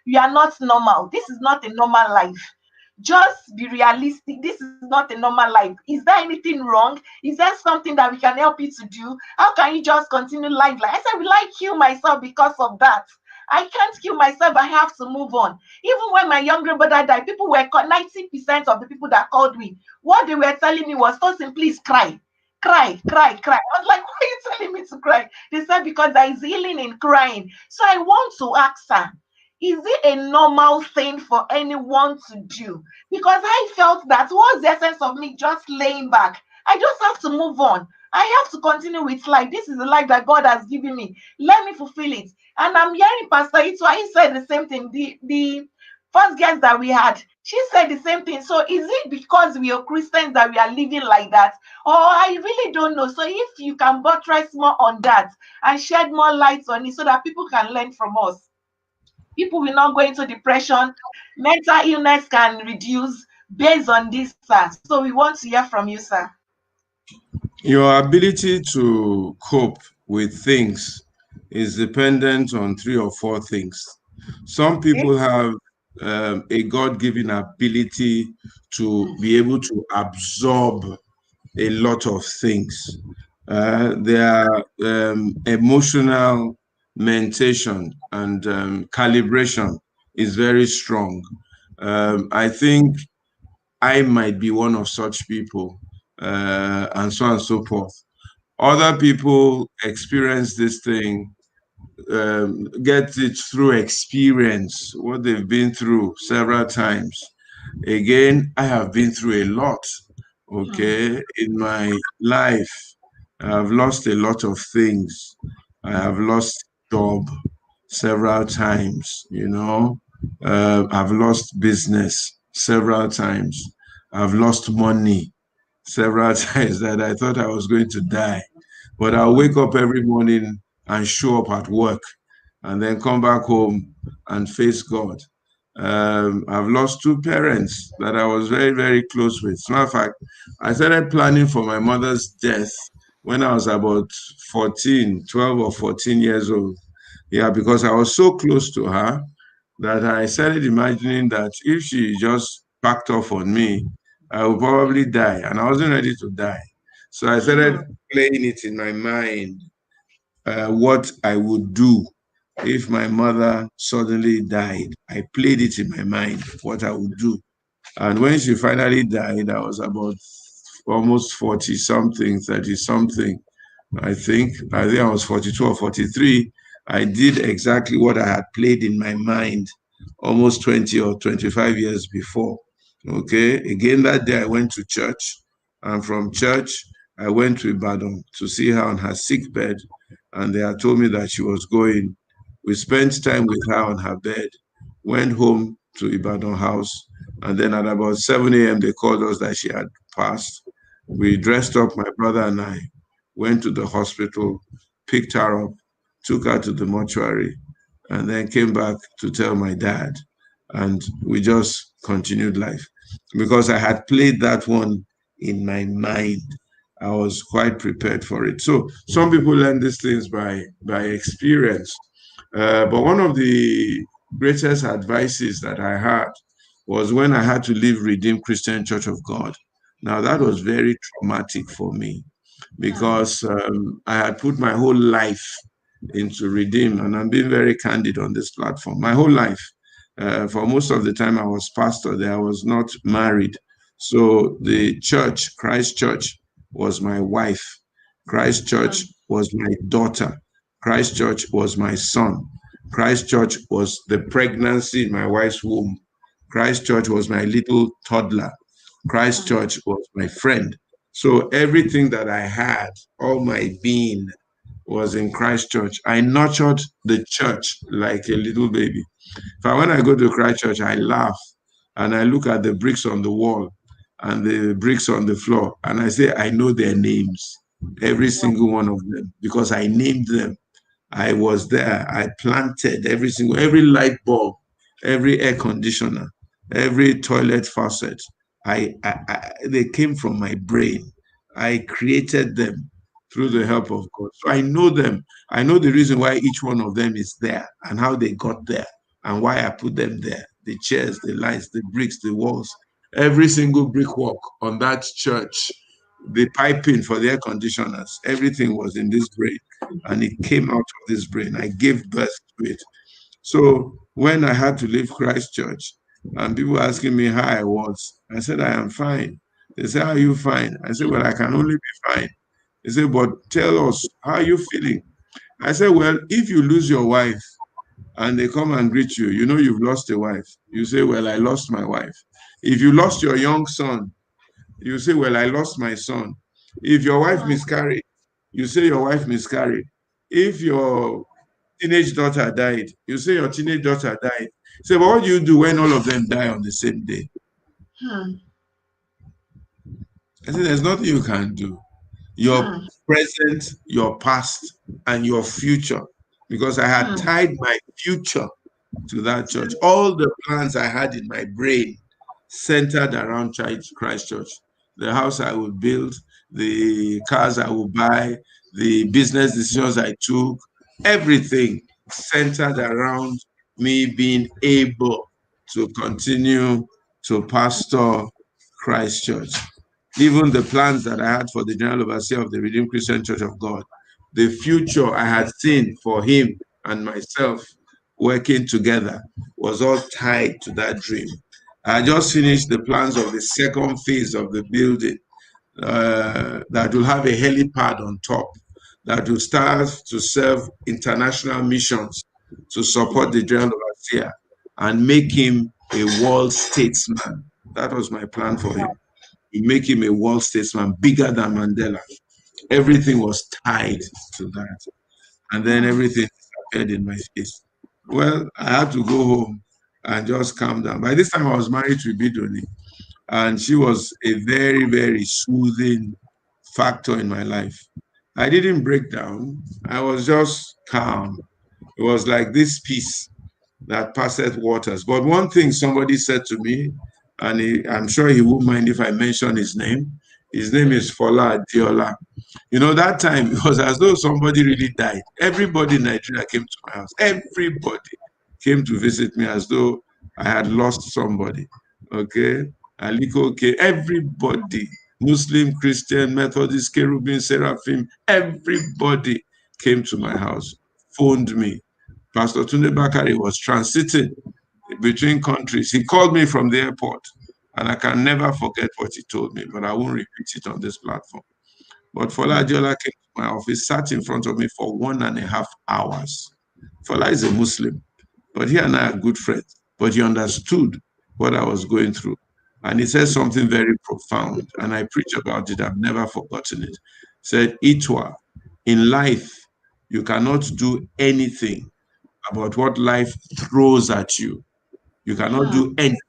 you are not normal. This is not a normal life. Just be realistic. This is not a normal life. Is there anything wrong? Is there something that we can help you to do? How can you just continue life? Like I said, will I kill myself because of that? I can't kill myself. I have to move on. Even when my younger brother died, people were 90% of the people that called me. What they were telling me was, Tosin, please cry. Cry, cry, cry. I was like, why are you telling me to cry? They said, because there is healing in crying. So I want to ask her, is it a normal thing for anyone to do? Because I felt that what's the essence of me just laying back? I just have to move on. I have to continue with life. This is the life that God has given me. Let me fulfill it. And I'm hearing Pastor Itwa, he said the same thing. The first guest that we had, she said the same thing. So is it because we are Christians that we are living like that? Or I really don't know. So if you can buttress more on that and shed more light on it so that people can learn from us. People will not go into depression. Mental illness can reduce based on this, sir. So we want to hear from you, sir. Your ability to cope with things is dependent on 3 or 4 things. Some Okay. people have a God-given ability to be able to absorb a lot of things. Their emotional mentation and calibration is very strong. I think I might be one of such people, and so on and so forth. Other people experience this thing, get it through experience, what they've been through several times. Again, I have been through a lot, okay, in my life. I've lost a lot of things. I have lost job several times, I've lost business several times. I've lost money several times that I thought I was going to die. But I'll wake up every morning and show up at work and then come back home and face God. I've lost 2 parents that I was very, very close with. As a matter of fact, I started planning for my mother's death when I was about 12 or 14 years old. Yeah, because I was so close to her that I started imagining that if she just backed off on me, I would probably die. And I wasn't ready to die. So I started playing it in my mind, what I would do if my mother suddenly died. I played it in my mind, what I would do. And when she finally died, I was about almost 40 something, 30 something. I think I was 42 or 43. I did exactly what I had played in my mind almost 20 or 25 years before. Okay. Again, that day I went to church, and from church, I went to Ibadan to see her on her sick bed. And they had told me that she was going We spent time with her on her bed, went home to Ibadan house, and then at about 7 a.m. they called us that she had passed. We dressed up, my brother and I, went to the hospital, picked her up, took her to the mortuary, and then came back to tell my dad. And we just continued life. Because I had played that one in my mind, I was quite prepared for it. So some people learn these things by experience. But one of the greatest advices that I had was when I had to leave Redeemed Christian Church of God. Now, that was very traumatic for me because I had put my whole life into Redeem, and I'm being very candid on this platform. My whole life, for most of the time I was pastor there, I was not married. So the church, Christ Church, was my wife. Christ Church was my daughter. Christ Church was my son. Christ Church was the pregnancy in my wife's womb. Christ Church was my little toddler. Christ Church was my friend. So everything that I had, all my being, was in Christ Church. I nurtured the church like a little baby. But when I go to Christ Church, I laugh and I look at the bricks on the wall and the bricks on the floor, and I say, I know their names, every single one of them, because I named them. I was there. I planted every light bulb, every air conditioner, every toilet faucet. They came from my brain. I created them through the help of God. So I know them. I know the reason why each one of them is there and how they got there and why I put them there. The chairs, the lights, the bricks, the walls, every single brickwork on that church, the piping for the air conditioners, everything was in this brain and it came out of this brain. I gave birth to it. So when I had to leave Christ Church and people asking me how I was, I said, I am fine. They said, how are you fine? I said, well, I can only be fine. They said, but tell us, how are you feeling? I said, well, if you lose your wife and they come and greet you, you know you've lost a wife. You say, well, I lost my wife. If you lost your young son, you say, well, I lost my son. If your wife miscarried, you say your wife miscarried. If your teenage daughter died, you say your teenage daughter died. Say, but what do you do when all of them die on the same day? I said, there's nothing you can do. Your present, your past, and your future. Because I had tied my future to that church. All the plans I had in my brain centered around Christ Church. The house I would build, the cars I would buy, the business decisions I took, everything centered around me being able to continue to pastor Christ Church. Even the plans that I had for the General Overseer of the Redeemed Christian Church of God, the future I had seen for him and myself working together was all tied to that dream. I just finished the plans of the second phase of the building that will have a helipad on top, that will start to serve international missions to support the General Overseer and make him a world statesman. That was my plan for him. To make him a world statesman bigger than Mandela. Everything was tied to that. And then everything disappeared in my face. Well, I had to go home and just calm down. By this time, I was married to Bidoni, and she was a very, very soothing factor in my life. I didn't break down. I was just calm. It was like this peace that passeth waters. But one thing somebody said to me, and I'm sure he won't mind if I mention his name. His name is Fola Adiola. You know, that time it was as though somebody really died. Everybody in Nigeria came to my house. Everybody came to visit me as though I had lost somebody. Okay? Aliko, okay, everybody, Muslim, Christian, Methodist, Cherubim, Seraphim, everybody came to my house, phoned me. Pastor Tunde Bakari was transiting between countries. He called me from the airport, and I can never forget what he told me, but I won't repeat it on this platform. But Fola Adiola came to my office, sat in front of me for 1.5 hours. Fola is a Muslim, but he and I are good friends. But he understood what I was going through. And he said something very profound, and I preach about it. I've never forgotten it. He said, Itwa, in life, you cannot do anything about what life throws at you. You cannot do anything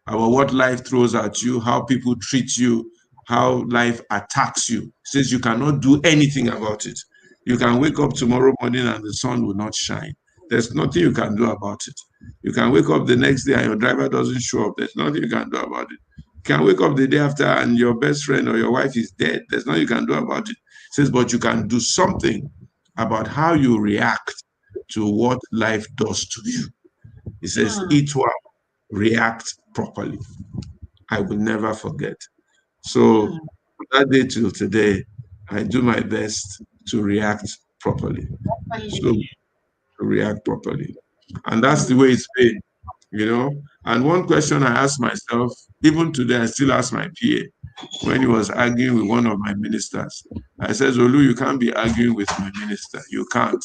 about what life throws at you, how people treat you, how life attacks you. Says you cannot do anything about it. You can wake up tomorrow morning and the sun will not shine. There's nothing you can do about it. You can wake up the next day and your driver doesn't show up. There's nothing you can do about it. You can wake up the day after and your best friend or your wife is dead. There's nothing you can do about it. It says, but you can do something about how you react to what life does to you. It says, eat well, react properly. I will never forget. So from that day till today, I do my best to react properly. So to react properly. And that's the way it's been, you know. And one question I asked myself, even today, I still ask my PA when he was arguing with one of my ministers. I said, Zolu, you can't be arguing with my minister. You can't.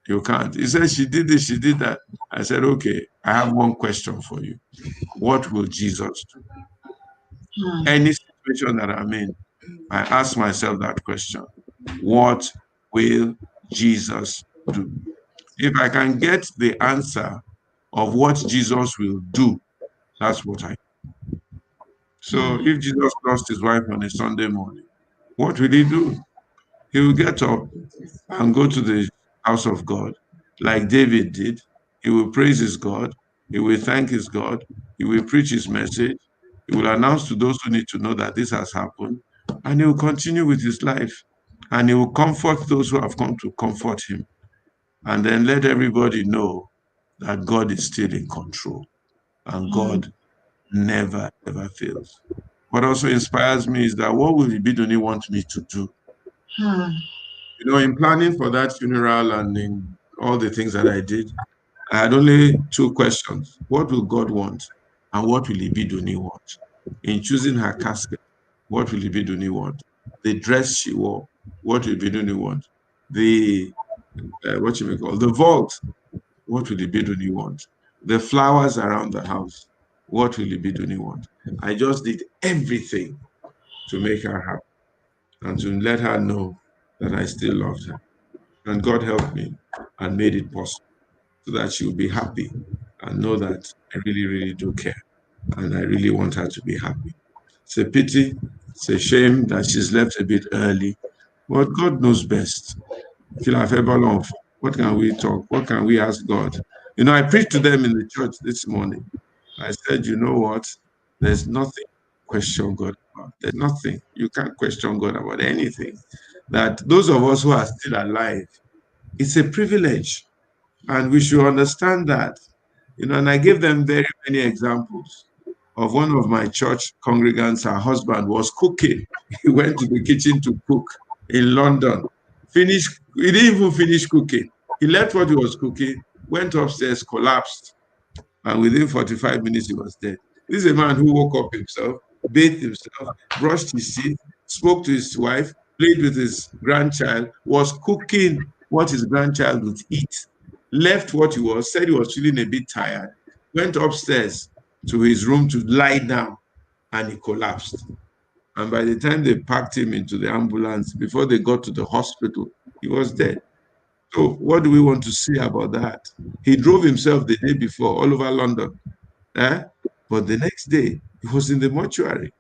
You can't. He said, she did this, she did that. I said, okay, I have one question for you. What will Jesus do? Any situation that I'm in, I ask myself that question. What will Jesus do? If I can get the answer of what Jesus will do, that's what I do. So if Jesus lost his wife on a Sunday morning, what will he do? He will get up and go to the house of God like David did. He will praise his God. He will thank his God. He will preach his message. He will announce to those who need to know that this has happened. And he will continue with his life. And he will comfort those who have come to comfort him. And then let everybody know that God is still in control. And God never, ever fails. What also inspires me is that what will Ibidunni want me to do? You know, in planning for that funeral and in all the things that I did, I had only two questions. What will God want? And what will Ibidunni want? In choosing her casket, what will Ibidunni want? The dress she wore, what will Ibidunni want? The, what you may call, the vault, what will Ibidunni want? The flowers around the house, what will Ibidunni want? I just did everything to make her happy and to let her know that I still loved her. And God helped me and made it possible so that she will be happy and know that I really, really do care. And I really want her to be happy. It's a pity, it's a shame that she's left a bit early, but God knows best. What can we talk? What can we ask God? You know, I preached to them in the church this morning. I said, you know what? There's nothing to question God about. There's nothing. You can't question God about anything. That those of us who are still alive, it's a privilege. And we should understand that. You know, and I gave them very many examples of one of my church congregants, her husband was cooking. He went to the kitchen to cook in London. He didn't even finish cooking. He left what he was cooking, went upstairs, collapsed, and within 45 minutes he was dead. This is a man who woke up himself, bathed himself, brushed his teeth, spoke to his wife, played with his grandchild, was cooking what his grandchild would eat, left what he was, said he was feeling a bit tired, went upstairs to his room to lie down, and he collapsed. And by the time they packed him into the ambulance, before they got to the hospital, he was dead. So what do we want to say about that? He drove himself the day before all over London. But the next day, he was in the mortuary.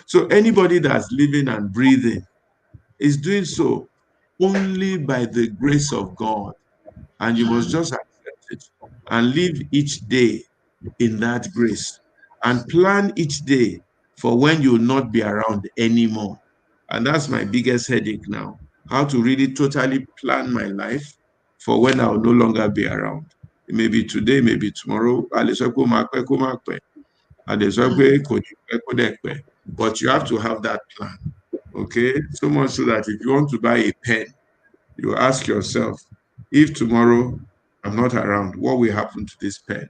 So anybody that's living and breathing is doing so only by the grace of God. And you must just accept it and live each day in that grace and plan each day for when you will not be around anymore. And that's my biggest headache now, how to really totally plan my life for when I will no longer be around. It may be today, maybe tomorrow. But you have to have that plan, okay? So much so that if you want to buy a pen, you ask yourself, if tomorrow I'm not around, what will happen to this pen?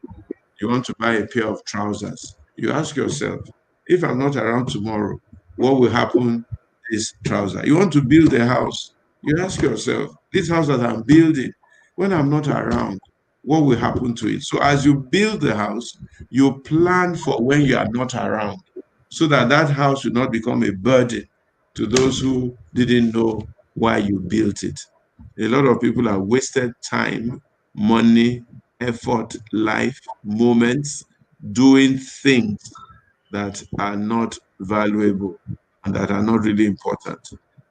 You want to buy a pair of trousers. You ask yourself, if I'm not around tomorrow, what will happen to this trouser? You want to build a house. You ask yourself, this house that I'm building, when I'm not around, what will happen to it? So as you build the house, you plan for when you are not around so that that house will not become a burden to those who didn't know why you built it. A lot of people have wasted time money, effort, life, moments, doing things that are not valuable and that are not really important.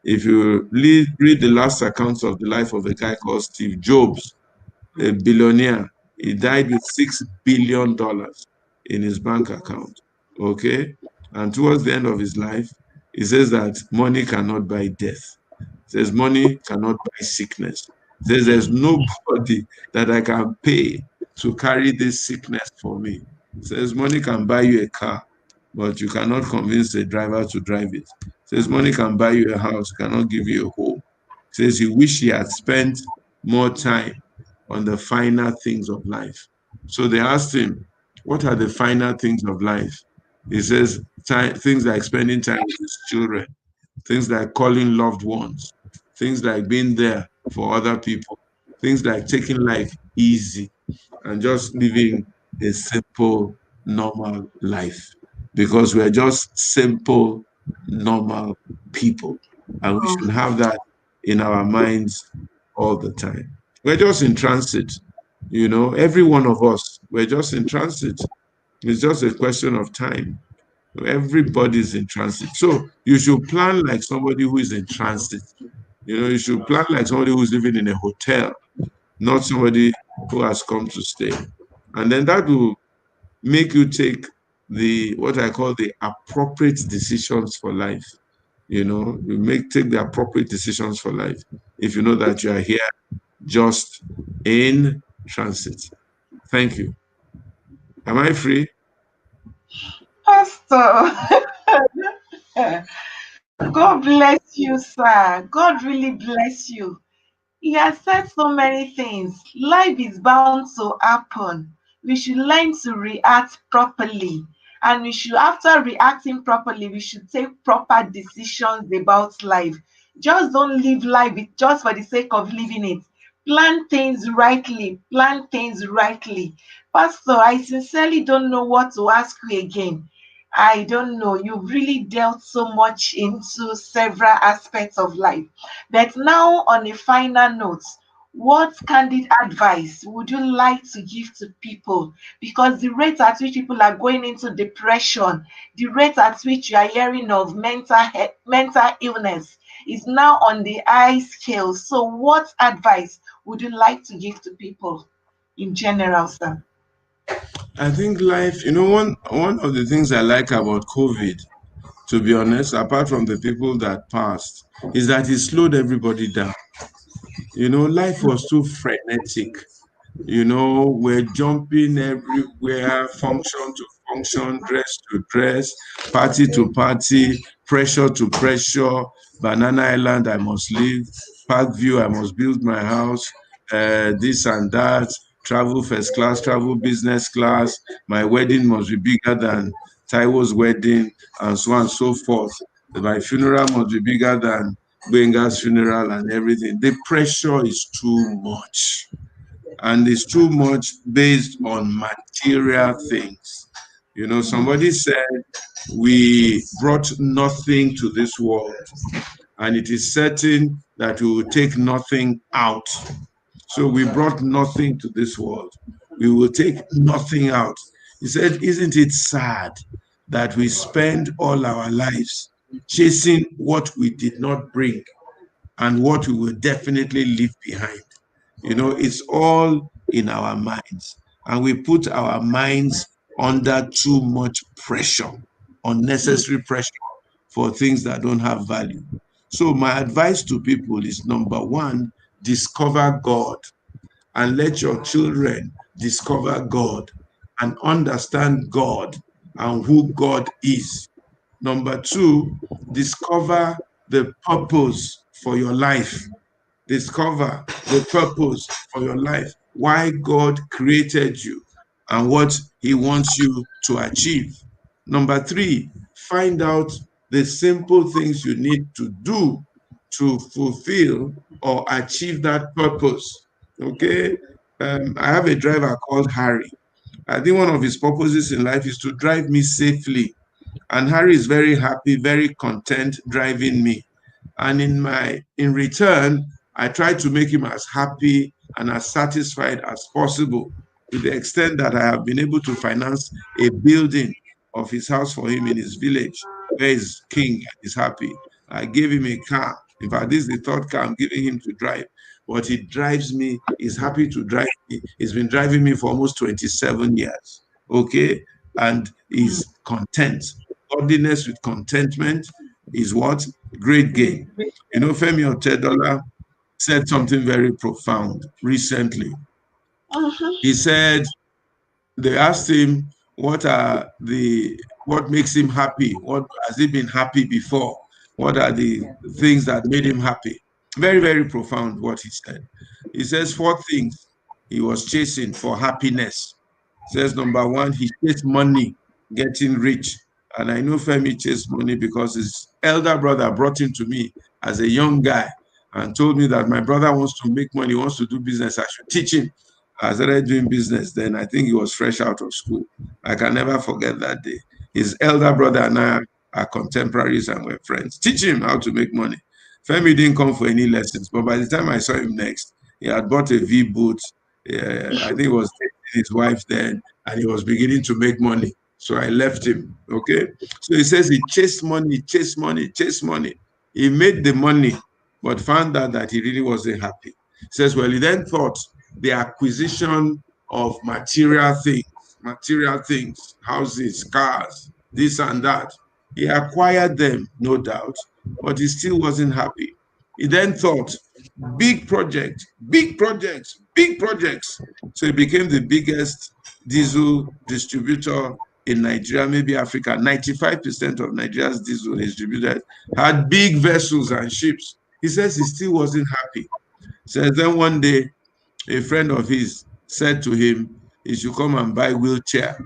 If you read the last accounts of the life of a guy called Steve Jobs, a billionaire, he died with $6 billion in his bank account. Okay? And towards the end of his life, he says that money cannot buy death. He says money cannot buy sickness. He says there's nobody that I can pay to carry this sickness for me. He says money can buy you a car, but you cannot convince the driver to drive it. He says money can buy you a house, cannot give you a home. He says he wish he had spent more time on the finer things of life. So they asked him, what are the finer things of life? He says things like spending time with his children, things like calling loved ones, things like being there for other people, things like taking life easy and just living a simple, normal life. Because we're just simple, normal people. And we should have that in our minds all the time. We're just in transit. Every one of us, we're just in transit. It's just a question of time. Everybody's in transit. So you should plan like somebody who is in transit. You should plan like somebody who's living in a hotel, not somebody who has come to stay. And then that will make you take what I call the appropriate decisions for life. Take the appropriate decisions for life if you know that you are here just in transit. Thank you. Am I free? Pastor, God bless you, sir. God really bless you. He has said so many things. Life is bound to happen. We should learn to react properly. And after reacting properly, we should take proper decisions about life. Just don't live life just for the sake of living it. Plan things rightly. Plan things rightly. Pastor, I sincerely don't know what to ask you again. I don't know. You've really dealt so much into several aspects of life. But now, on a final note, what candid advice would you like to give to people? Because the rate at which people are going into depression, the rate at which you are hearing of mental illness is now on the high scale. So, what advice would you like to give to people in general, sir? I think life, one of the things I like about COVID, to be honest, apart from the people that passed, is that it slowed everybody down. Life was too frenetic. We're jumping everywhere, function to function, dress to dress, party to party, pressure to pressure. Banana Island, I must leave. Parkview, I must build my house. This and that. Travel first class, travel business class. My wedding must be bigger than Taiwo's wedding, and so on and so forth. My funeral must be bigger than Benga's funeral and everything. The pressure is too much, and it's too much based on material things. Somebody said we brought nothing to this world, and it is certain that we will take nothing out. So we brought nothing to this world. We will take nothing out. He said, isn't it sad that we spend all our lives chasing what we did not bring and what we will definitely leave behind? It's all in our minds. And we put our minds under too much pressure, unnecessary pressure for things that don't have value. So my advice to people is, number one, discover God and let your children discover God and understand God and who God is. Number two, discover the purpose for your life. Discover the purpose for your life, why God created you and what He wants you to achieve. Number three, find out the simple things you need to do to fulfill or achieve that purpose. Okay? I have a driver called Harry. I think one of his purposes in life is to drive me safely. And Harry is very happy, very content driving me. And in return, I try to make him as happy and as satisfied as possible, to the extent that I have been able to finance a building of his house for him in his village, where he's king and is happy. I gave him a car. In fact, this is the third car I'm giving him to drive. But he drives me, he's happy to drive me. He's been driving me for almost 27 years. Okay? And he's content. Godliness with contentment is what? Great gain. You know, Femi Otedola said something very profound recently. He said, they asked him what makes him happy, what has he been happy before, what are the things that made him happy. Very, very profound what he said. He says 4 things he was chasing for happiness. He says number 1, he chased money, getting rich. And I know Femi chased money because his elder brother brought him to me as a young guy and told me that my brother wants to make money, wants to do business, I should teach him. I started doing business then. I think he was fresh out of school. I can never forget that day. His elder brother and I are contemporaries and we're friends. Teach him how to make money. Femi didn't come for any lessons, but by the time I saw him next, he had bought a V boot. I think he was dating his wife then, and he was beginning to make money. So I left him. Okay. So he says he chased money, chased money, chased money. He made the money, but found out that he really wasn't happy. He says, well, he then thought the acquisition of material things, houses, cars, this and that. He acquired them, no doubt, but he still wasn't happy. He then thought, big projects, big projects, big projects. So he became the biggest diesel distributor in Nigeria, maybe Africa. 95% of Nigeria's diesel distributors had big vessels and ships. He says he still wasn't happy. Says then one day, a friend of his said to him, he should come and buy wheelchair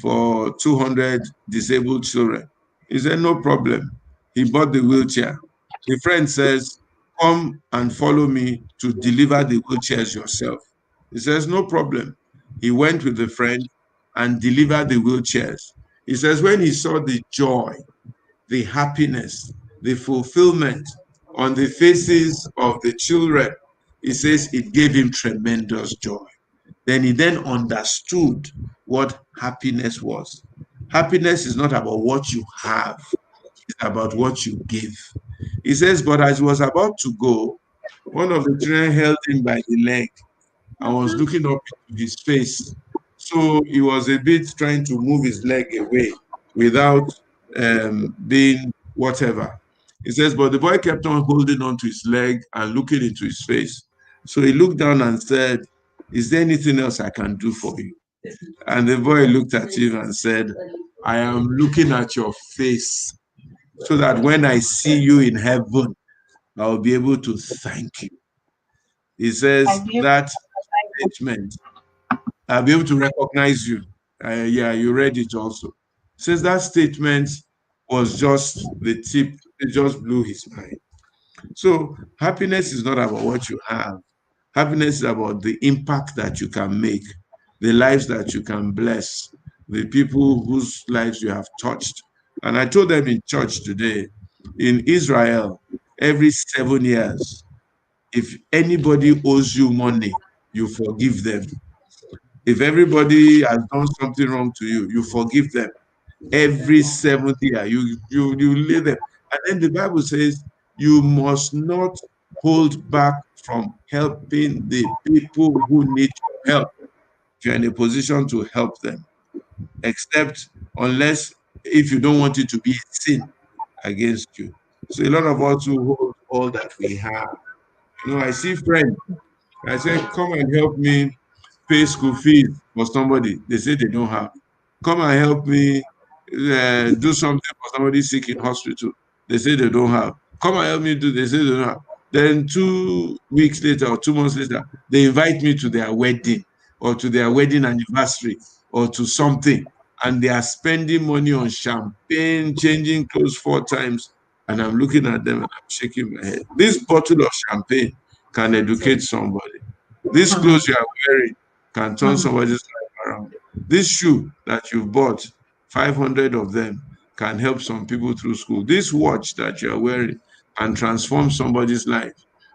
for 200 disabled children. He said, no problem. He bought the wheelchair. The friend says, come and follow me to deliver the wheelchairs yourself. He says, no problem. He went with the friend and delivered the wheelchairs. He says, when he saw the joy, the happiness, the fulfillment on the faces of the children, he says it gave him tremendous joy. Then he then understood what happiness was. Happiness is not about what you have, it's about what you give. He says, but as he was about to go, one of the children held him by the leg and was looking up into his face. So he was a bit trying to move his leg away without being whatever. He says, but the boy kept on holding on to his leg and looking into his face. So he looked down and said, is there anything else I can do for you? And the boy looked at him and said, I am looking at your face so that when I see you in heaven, I'll be able to thank you. He says that statement, I'll be able to recognize you. Yeah, you read it also. Says that statement was just the tip, it just blew his mind. So happiness is not about what you have. Happiness is about the impact that you can make, the lives that you can bless, the people whose lives you have touched. And I told them in church today, in Israel, every 7 years, if anybody owes you money, you forgive them. If everybody has done something wrong to you, you forgive them. Every 7th year, you lay them. And then the Bible says, you must not hold back from helping the people who need your help. If you're in a position to help them, except unless if you don't want it to be a sin against you. So a lot of us who hold all that we have. I see friends. I say, come and help me pay school fees for somebody. They say they don't have. Come and help me do something for somebody sick in hospital. They say they don't have. Come and help me do. They say they don't have. Then 2 weeks later or 2 months later, they invite me to their wedding or to their wedding anniversary or to something, and they are spending money on champagne, changing clothes 4 times, and I'm looking at them and I'm shaking my head. This bottle of champagne can educate somebody. This clothes you are wearing can turn somebody's life around. This shoe that you bought, 500 of them, can help some people through school. This watch that you are wearing can transform somebody's life.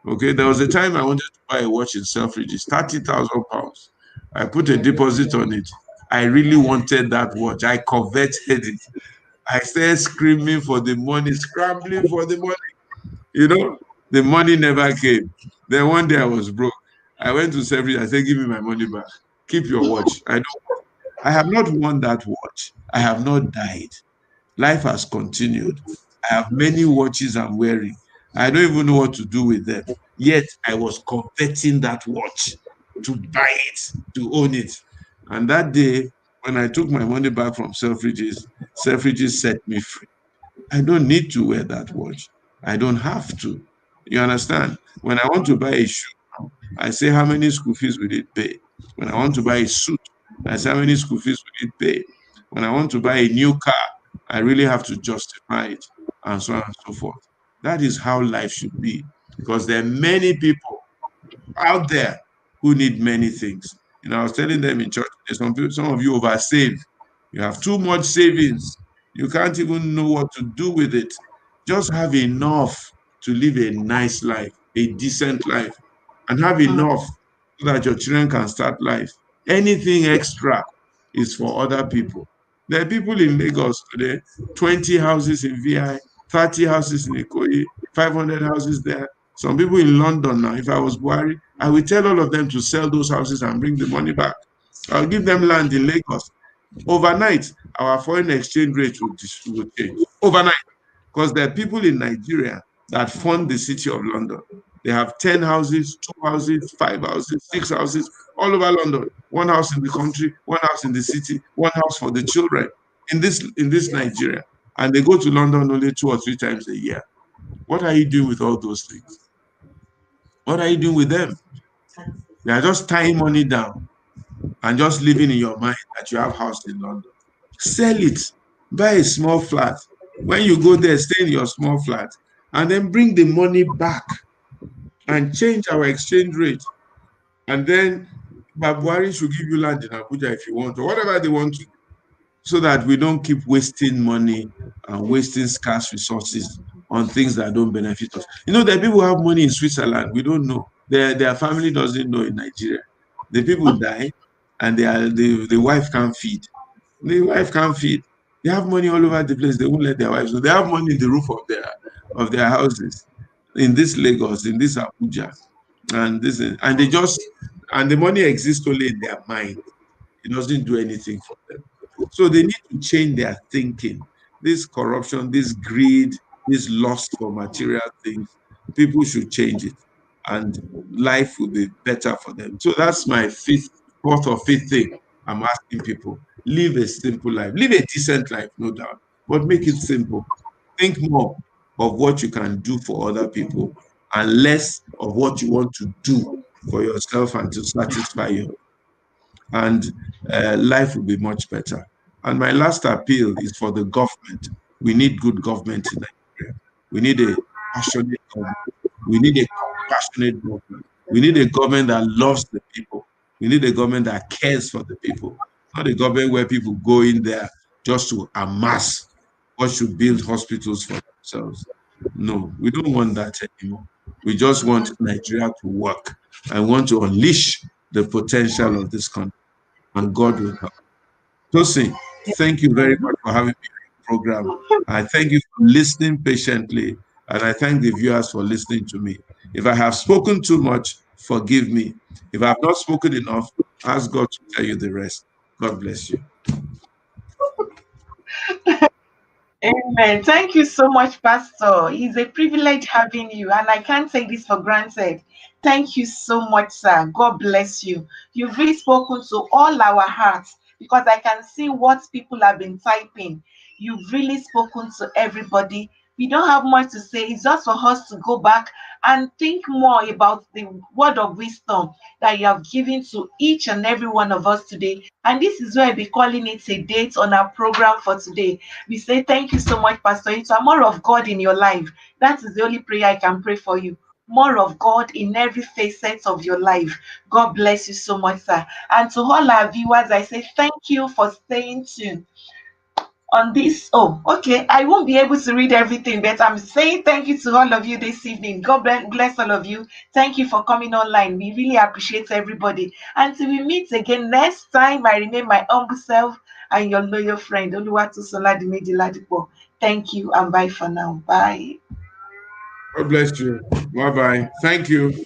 Okay, there was a time I wanted to buy a watch in Selfridges, it's 30,000 pounds. I put a deposit on it. I really wanted that watch. I coveted it. I started screaming for the money, scrambling for the money. You know, the money never came. Then one day I was broke. I went to Selfridges. I said, "Give me my money back. Keep your watch. I have not won that watch. I have not died. Life has continued. I have many watches I'm wearing. I don't even know what to do with them. Yet I was coveting that watch to buy it, to own it. And that day, when I took my money back from Selfridges set me free. I don't need to wear that watch. I don't have to. You understand? When I want to buy a shoe, I say, how many school fees will it pay? When I want to buy a suit, I say, how many school fees will it pay? When I want to buy a new car, I really have to justify it, and so on and so forth. That is how life should be, because there are many people out there who need many things. You know, I was telling them in church, some of you oversave. You have too much savings. You can't even know what to do with it. Just have enough to live a nice life, a decent life, and have enough so that your children can start life. Anything extra is for other people. There are people in Lagos today, 20 houses in VI, 30 houses in Ikoyi, 500 houses there. Some people in London now, if I was Buhari, I will tell all of them to sell those houses and bring the money back. I'll give them land in Lagos. Overnight, our foreign exchange rate will change. Overnight, because there are people in Nigeria that fund the city of London. They have 10 houses, 2 houses, 5 houses, 6 houses all over London. One house in the country, one house in the city, one house for the children in this Nigeria. And they go to London only 2 or 3 times a year. What are you doing with all those things? What are you doing with them? They are just tying money down and just living in your mind that you have house in London. Sell it, buy a small flat. When you go there, stay in your small flat, and then bring the money back and change our exchange rate. And then Babuari should give you land in Abuja if you want, or whatever they want to, so that we don't keep wasting money and wasting scarce resources on things that don't benefit us. You know, there are people who have money in Switzerland. We don't know. Their family doesn't know in Nigeria. The people die and the wife can't feed. The wife can't feed. They have money all over the place. They won't let their wives know. They have money in the roof of their houses in this Lagos, in this Abuja, and they just and the money exists only in their mind. It doesn't do anything for them. So they need to change their thinking. This corruption, this greed, this lust for material things, people should change it, and life will be better for them. So that's my fourth or fifth thing I'm asking people. Live a simple life, live a decent life, no doubt, but make it simple. Think more of what you can do for other people and less of what you want to do for yourself and to satisfy you, and life will be much better. And my last appeal is for the government. We need good government in Nigeria. We need a passionate government. We need a compassionate government. We need a government that loves the people. We need a government that cares for the people, not a government where people go in there just to amass or should build hospitals for themselves. No, we don't want that anymore. We just want Nigeria to work and want to unleash the potential of this country, and God will help. Tosin, thank you very much for having me on the program. I thank you for listening patiently, and I thank the viewers for listening to me. If I have spoken too much, forgive me. If I have not spoken enough, ask God to tell you the rest. God bless you. Amen. Thank you so much, Pastor. It's a privilege having you, and I can't take this for granted. Thank you so much, sir. God bless you. You've really spoken to all our hearts because I can see what people have been typing. You've really spoken to everybody. We don't have much to say. It's just for us to go back and think more about the word of wisdom that you have given to each and every one of us today. And this is why I be calling it a date on our program for today. We say thank you so much, Pastor Ito. More of God in your life. That is the only prayer I can pray for you. More of God in every facet of your life. God bless you so much, sir. And to all our viewers, I say thank you for staying tuned. on this. Oh, okay. I won't be able to read everything, but I'm saying thank you to all of you this evening. God bless all of you. Thank you for coming online. We really appreciate everybody. Until we meet again next time, I remain my humble self and your loyal friend, Oluwatosola Dimeji Ladipo. Thank you and bye for now. Bye. God bless you. Bye bye. Thank you.